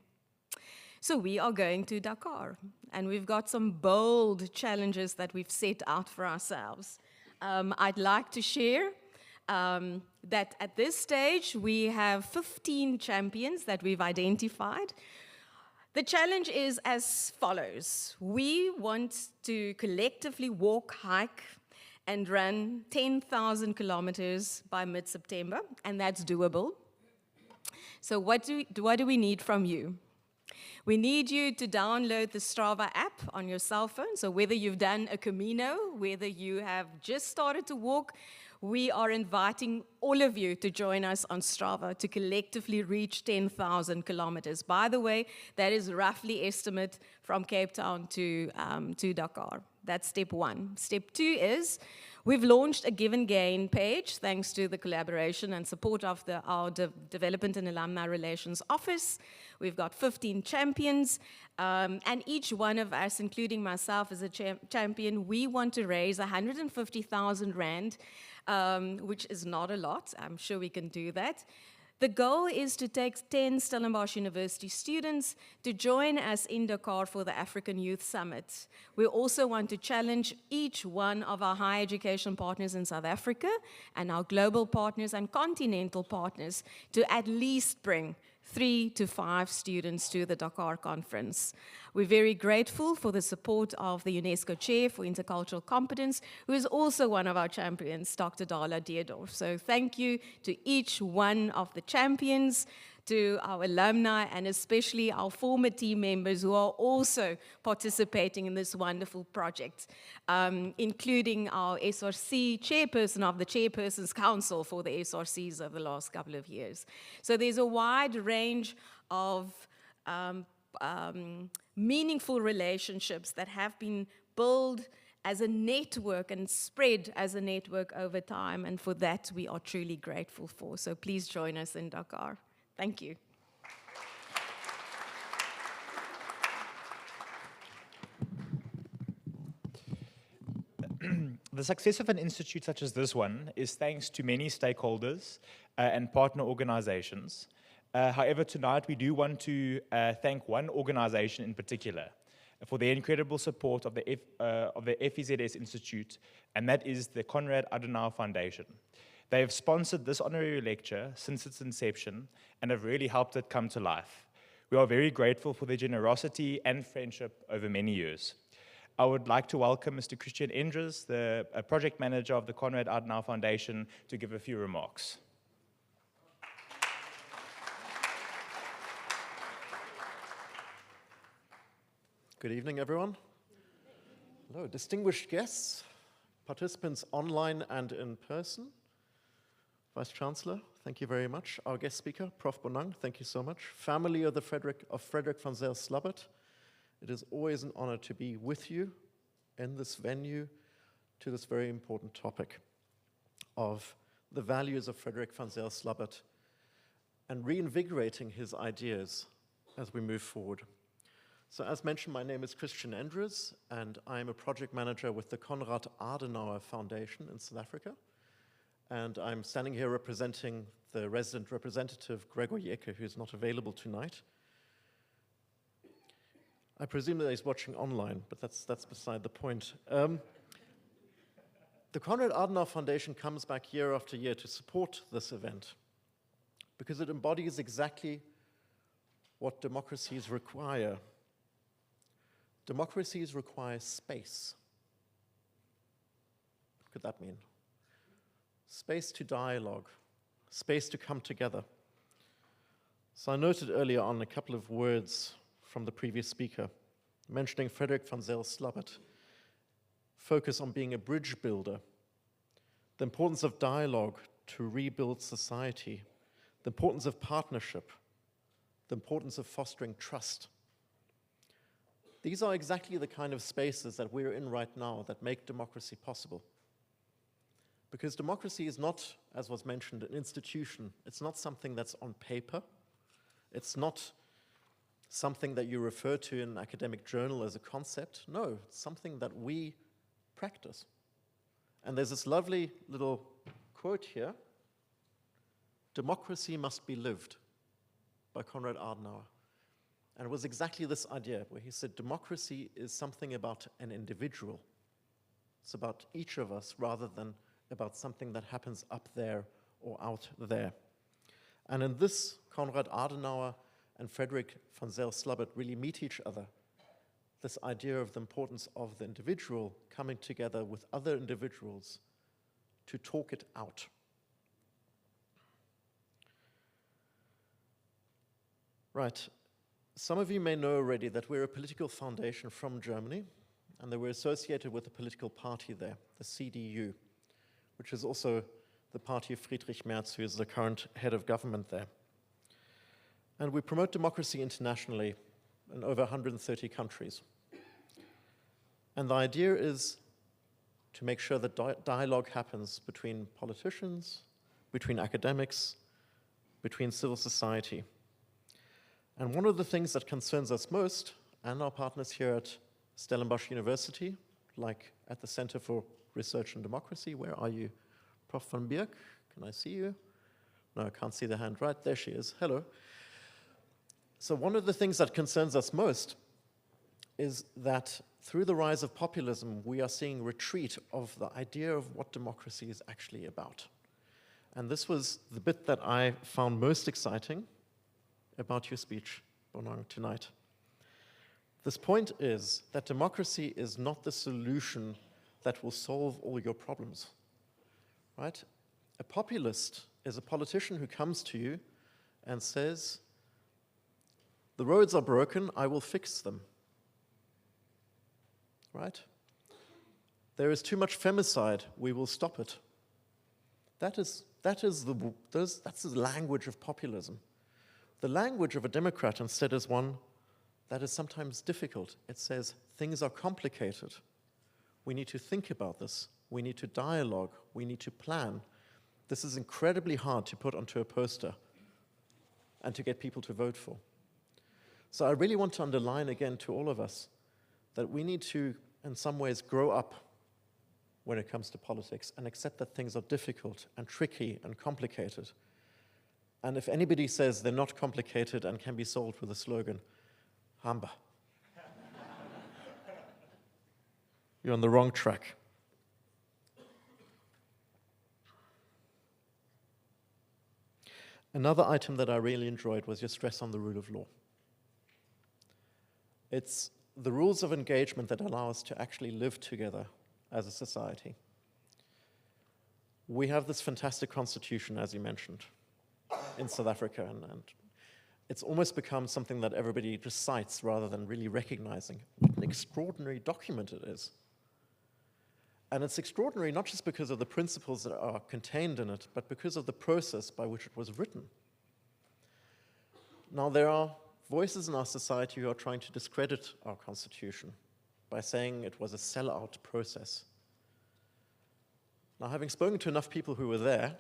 So we are going to Dakar, and we've got some bold challenges that we've set out for ourselves. I'd like to share that at this stage, we have 15 champions that we've identified. The challenge is as follows. We want to collectively walk, hike, and run 10,000 kilometers by mid-September, and that's doable. So what do we need from you? We need you to download the Strava app on your cell phone. So whether you've done a Camino, whether you have just started to walk, we are inviting all of you to join us on Strava to collectively reach 10,000 kilometers. By the way, that is roughly estimate from Cape Town to Dakar. That's step one. Step two is We've launched a Give and Gain page thanks to the collaboration and support of our Development and Alumni Relations Office. We've got 15 champions, and each one of us, including myself as a champion, we want to raise 150,000 Rand, which is not a lot. I'm sure we can do that. The goal is to take 10 Stellenbosch University students to join us in Dakar for the African Youth Summit. We also want to challenge each one of our higher education partners in South Africa and our global partners and continental partners to at least bring 3 to 5 students to the Dakar conference. We're very grateful for the support of the UNESCO Chair for Intercultural Competence, who is also one of our champions, Dr. Dala Deerdorf. So thank you to each one of the champions, to our alumni, and especially our former team members who are also participating in this wonderful project, including our SRC chairperson of the Chairperson's Council for the SRCs over the last couple of years. So there's a wide range of meaningful relationships that have been built as a network and spread as a network over time, and for that we are truly grateful for. So please join us in Dakar. Thank you. The success of an institute such as this one is thanks to many stakeholders and partner organizations. However, tonight we do want to thank one organization in particular for their incredible support of the FVZS Institute, and that is the Konrad Adenauer Foundation. They have sponsored this honorary lecture since its inception and have really helped it come to life. We are very grateful for their generosity and friendship over many years. I would like to welcome Mr. Christian Endres, the project manager of the Konrad Adenauer Foundation, to give a few remarks. Good evening, everyone. Hello, distinguished guests, participants online and in person. Vice Chancellor, thank you very much. Our guest speaker, Prof. Bonang, thank you so much. Family of Frederick van Zyl-Slabbert, it is always an honor to be with you in this venue to this very important topic of the values of Frederick van Zyl-Slabbert and reinvigorating his ideas as we move forward. So as mentioned, my name is Christian Endres, and I'm a project manager with the Konrad Adenauer Foundation in South Africa. And I'm standing here representing the resident representative, Gregor Jecke, who's not available tonight. I presume that he's watching online, but that's beside the point. The Konrad Adenauer Foundation comes back year after year to support this event because it embodies exactly what democracies require. Democracies require space. What could that mean? Space to dialogue, space to come together. So I noted earlier on a couple of words from the previous speaker, mentioning Frederick van Zyl-Slabbert, focus on being a bridge builder, the importance of dialogue to rebuild society, the importance of partnership, the importance of fostering trust. These are exactly the kind of spaces that we're in right now that make democracy possible. Because democracy is not, as was mentioned, an institution. It's not something that's on paper. It's not something that you refer to in an academic journal as a concept. No, it's something that we practice. And there's this lovely little quote here, "Democracy must be lived," by Konrad Adenauer. And it was exactly this idea where he said democracy is something about an individual. It's about each of us rather than about something that happens up there or out there. And in this, Konrad Adenauer and Frederick van Zyl-Slabbert really meet each other. This idea of the importance of the individual coming together with other individuals to talk it out. Right. Some of you may know already that we're a political foundation from Germany, and that we're associated with a political party there, the CDU, which is also the party of Friedrich Merz, who is the current head of government there. And we promote democracy internationally in over 130 countries. And the idea is to make sure that dialogue happens between politicians, between academics, between civil society. And one of the things that concerns us most, and our partners here at Stellenbosch University, like at the Center for Research and Democracy, where are you? Prof. van Beek, can I see you? No, I can't see the hand. Right, there she is. Hello. So one of the things that concerns us most is that through the rise of populism, we are seeing retreat of the idea of what democracy is actually about. And this was the bit that I found most exciting about your speech, Bonang, tonight. This point is that democracy is not the solution that will solve all your problems, right? A populist is a politician who comes to you and says, the roads are broken, I will fix them, right? There is too much femicide, we will stop it. That's the language of populism. The language of a Democrat instead is one that is sometimes difficult. It says, things are complicated. We need to think about this. We need to dialogue. We need to plan. This is incredibly hard to put onto a poster and to get people to vote for. So I really want to underline again to all of us that we need to, in some ways, grow up when it comes to politics and accept that things are difficult and tricky and complicated. And if anybody says they're not complicated and can be solved with a slogan, hamba. You're on the wrong track. Another item that I really enjoyed was your stress on the rule of law. It's the rules of engagement that allow us to actually live together as a society. We have this fantastic constitution, as you mentioned, in South Africa, and it's almost become something that everybody just cites rather than really recognizing what an extraordinary document it is. And it's extraordinary not just because of the principles that are contained in it, but because of the process by which it was written. Now, there are voices in our society who are trying to discredit our constitution by saying it was a sellout process. Now, having spoken to enough people who were there,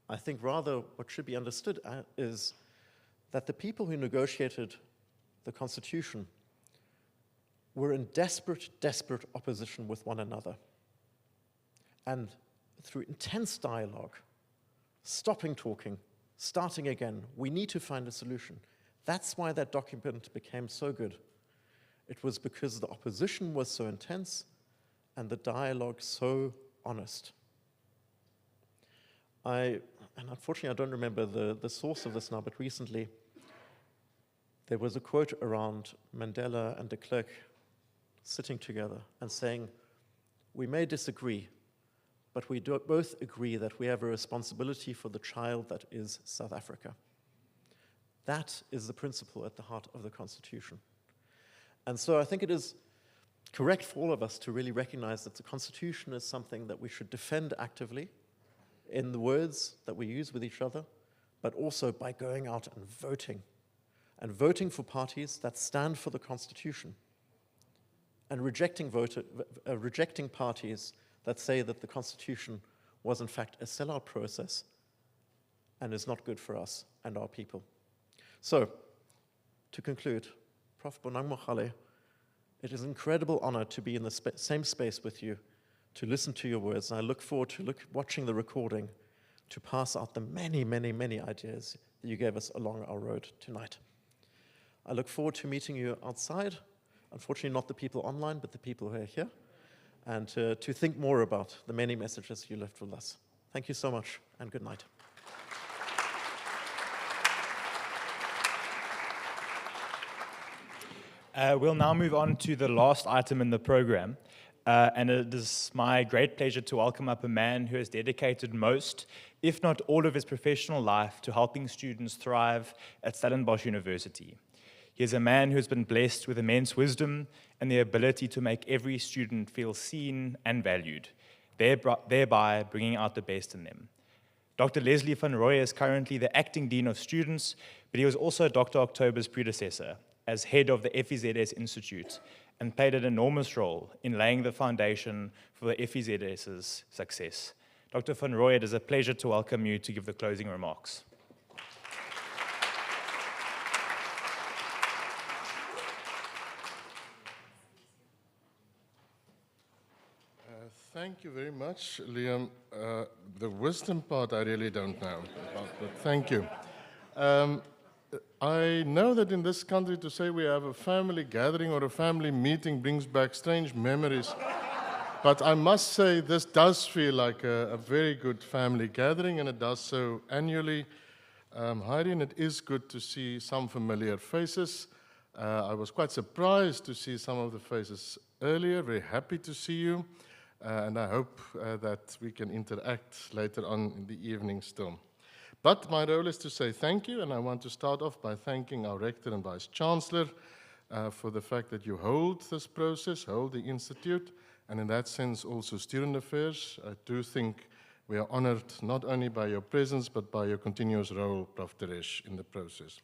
I think rather what should be understood is that the people who negotiated the Constitution were in desperate, desperate opposition with one another. And through intense dialogue, stopping talking, starting again, we need to find a solution. That's why that document became so good. It was because the opposition was so intense and the dialogue so honest. And unfortunately, I don't remember the source of this now, but recently there was a quote around Mandela and de Klerk sitting together and saying, we may disagree, but we do both agree that we have a responsibility for the child that is South Africa. That is the principle at the heart of the Constitution. And so I think it is correct for all of us to really recognize that the Constitution is something that we should defend actively in the words that we use with each other, but also by going out and voting for parties that stand for the Constitution, and rejecting parties that say that the Constitution was in fact a sellout process and is not good for us and our people. So, to conclude, Prof. Bonang Mohale, it is an incredible honor to be in the same space with you, to listen to your words, and I look forward to watching the recording to pass out the many, many, many ideas that you gave us along our road tonight. I look forward to meeting you outside, unfortunately not the people online, but the people who are here, and to think more about the many messages you left with us. Thank you so much, and good night. We'll now move on to the last item in the program. And it is my great pleasure to welcome up a man who has dedicated most, if not all of his professional life to helping students thrive at Stellenbosch University. He is a man who has been blessed with immense wisdom and the ability to make every student feel seen and valued, thereby bringing out the best in them. Dr. Leslie van Rooyen is currently the acting dean of students, but he was also Dr. October's predecessor as head of the FVZS Institute and played an enormous role in laying the foundation for the FVZS's success. Dr. van Rooyen, it is a pleasure to welcome you to give the closing remarks. Thank you very much, Liam. The wisdom part I really don't know about, but thank you. I know that in this country to say we have a family gathering or a family meeting brings back strange memories. But I must say this does feel like a very good family gathering, and it does so annually. Heidi, and it is good to see some familiar faces. I was quite surprised to see some of the faces earlier, very happy to see you. And I hope that we can interact later on in the evening still. But my role is to say thank you, and I want to start off by thanking our Rector and Vice-Chancellor for the fact that you hold this process, hold the Institute, and in that sense also Student Affairs. I do think we are honored not only by your presence, but by your continuous role, Prof. Teresh, in the process.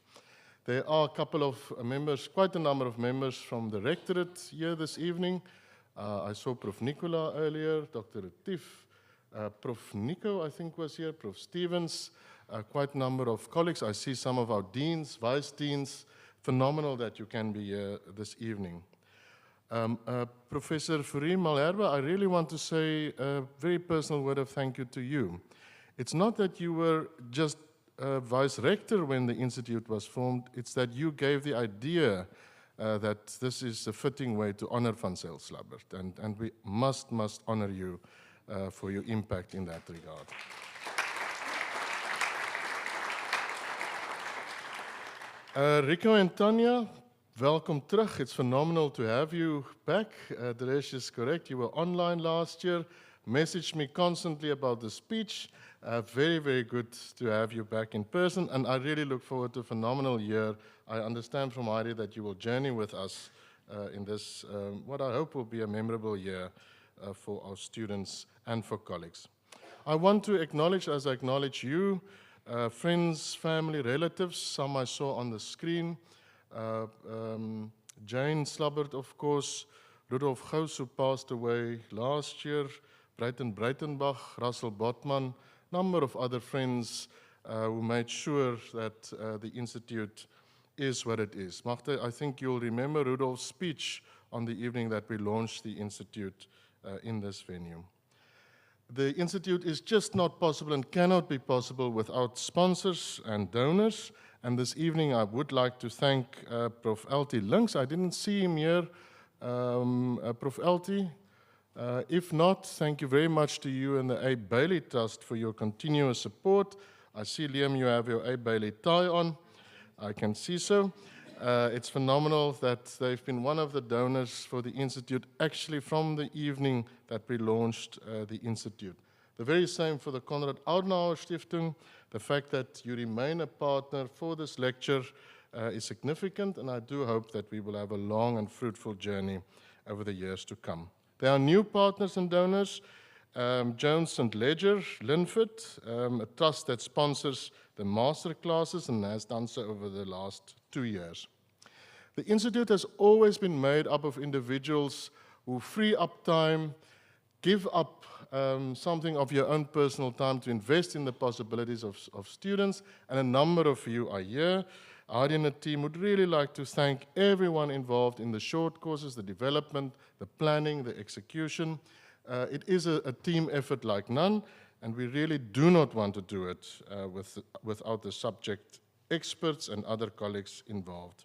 There are a couple of members, quite a number of members from the Rectorate here this evening. I saw Prof. Nicola earlier, Dr. Retief, Prof. Nico, I think, was here, Prof. Stevens, quite a number of colleagues. I see some of our deans, vice deans. Phenomenal that you can be here this evening. Professor Fourie Malherbe, I really want to say a very personal word of thank you to you. It's not that you were just vice rector when the institute was formed, it's that you gave the idea that this is a fitting way to honor Van Zyl Slabbert, and we must honor you for your impact in that regard. Rico and Tanya, welcome terug. It's phenomenal to have you back. Teresh is correct. You were online last year. Messaged me constantly about the speech. Very, very good to have you back in person, and I really look forward to a phenomenal year. I understand from Heidi that you will journey with us in this, what I hope will be a memorable year for our students and for colleagues. I want to acknowledge, as I acknowledge you, friends, family, relatives, some I saw on the screen. Jane Slabbert, of course, Rudolf Gous, who passed away last year, Breiten Breitenbach, Russell Botman, number of other friends who made sure that the Institute is what it is. Magda, I think you'll remember Rudolf's speech on the evening that we launched the Institute in this venue. The Institute is just not possible and cannot be possible without sponsors and donors. And this evening I would like to thank Prof. Elty Links. I didn't see him here. Prof. Elty, if not, thank you very much to you and the A. Bailey Trust for your continuous support. I see, Liam, you have your A. Bailey tie on. I can see so. It's phenomenal that they've been one of the donors for the Institute actually from the evening that we launched the Institute. The very same for the Konrad Adenauer Stiftung. The fact that you remain a partner for this lecture is significant, and I do hope that we will have a long and fruitful journey over the years to come. There are new partners and donors. Jones St. Ledger, Linford, a trust that sponsors the master classes and has done so over the last 2 years. The Institute has always been made up of individuals who free up time, give up something of your own personal time to invest in the possibilities of students, and a number of you are here. Heidi and the team would really like to thank everyone involved in the short courses, the development, the planning, the execution. It is a team effort like none, and we really do not want to do it without the subject experts and other colleagues involved.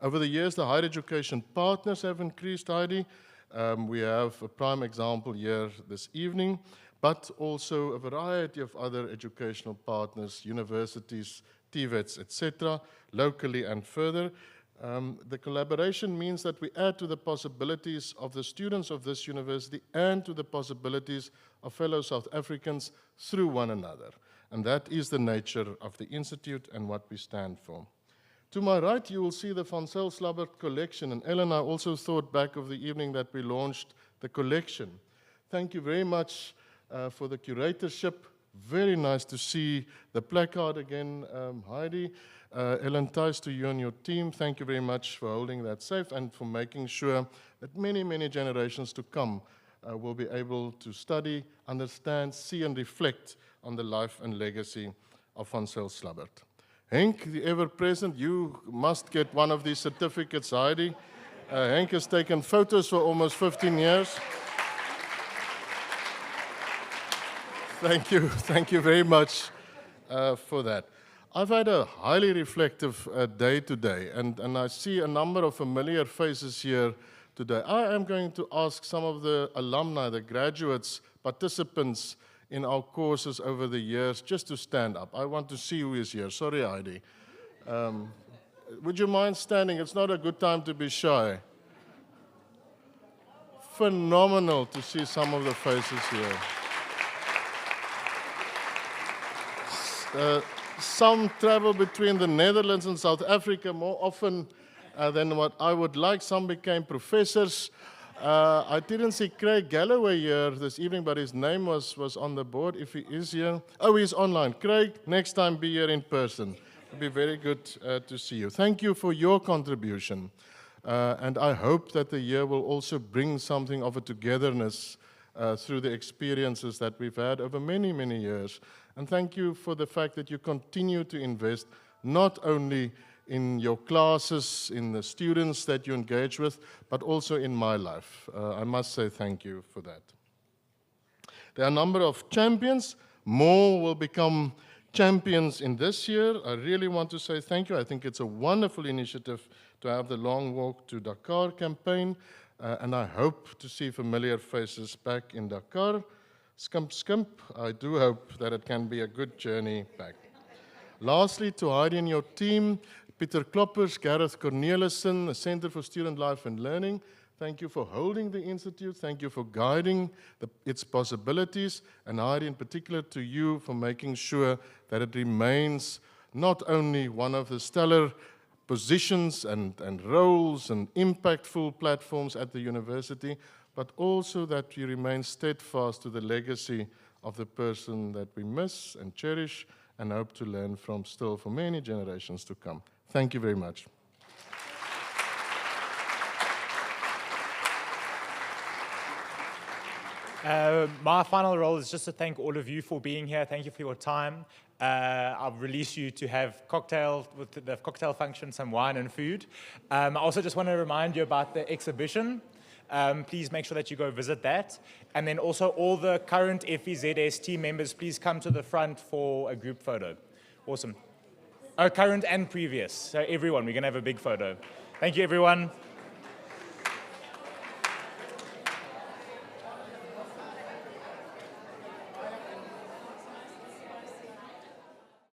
Over the years, the higher education partners have increased, Heidi. We have a prime example here this evening, but also a variety of other educational partners, universities, TVETs, etc., locally and further. The collaboration means that we add to the possibilities of the students of this university and to the possibilities of fellow South Africans through one another. And that is the nature of the Institute and what we stand for. To my right, you will see the Van Zyl Slabbert collection. And Ellen, I also thought back of the evening that we launched the collection. Thank you very much for the curatorship. Very nice to see the placard again, Heidi. Ellen Thijs, to you and your team, thank you very much for holding that safe and for making sure that many, many generations to come will be able to study, understand, see and reflect on the life and legacy of Van Zyl Slabbert. Henk, the ever-present, you must get one of these certificates, Heidi. Henk has taken photos for almost 15 years. Thank you very much for that. I've had a highly reflective day today, and I see a number of familiar faces here today. I am going to ask some of the alumni, the graduates, participants in our courses over the years, just to stand up. I want to see who is here. Sorry, Heidi. Would you mind standing? It's not a good time to be shy. Phenomenal to see some of the faces here. Some travel between the Netherlands and South Africa more often than what I would like. Some became professors. I didn't see Craig Galloway here this evening, but his name was on the board, if he is here. Oh, he's online. Craig, next time be here in person. It'll be very good to see you. Thank you for your contribution. And I hope that the year will also bring something of a togetherness through the experiences that we've had over many, many years. And thank you for the fact that you continue to invest not only in your classes, in the students that you engage with, but also in my life. I must say thank you for that. There are a number of champions. More will become champions in this year. I really want to say thank you. I think it's a wonderful initiative to have the Long Walk to Dakar campaign, and I hope to see familiar faces back in Dakar. Skimp, skimp, I do hope that it can be a good journey back. Lastly, to Heidi and your team, Pieter Kloppers, Gareth Cornelissen, the Center for Student Life and Learning, thank you for holding the Institute, thank you for guiding its possibilities, and Heidi in particular to you for making sure that it remains not only one of the stellar positions and roles and impactful platforms at the university, but also that you remain steadfast to the legacy of the person that we miss and cherish and hope to learn from still for many generations to come. Thank you very much. My final role is just to thank all of you for being here. Thank you for your time. I'll release you to have cocktail with the cocktail function, some wine and food. I also just want to remind you about the exhibition. Please make sure that you go visit that. And then also all the current FVZS team members, please come to the front for a group photo. Awesome. Oh, current and previous. So everyone, we're going to have a big photo. Thank you, everyone.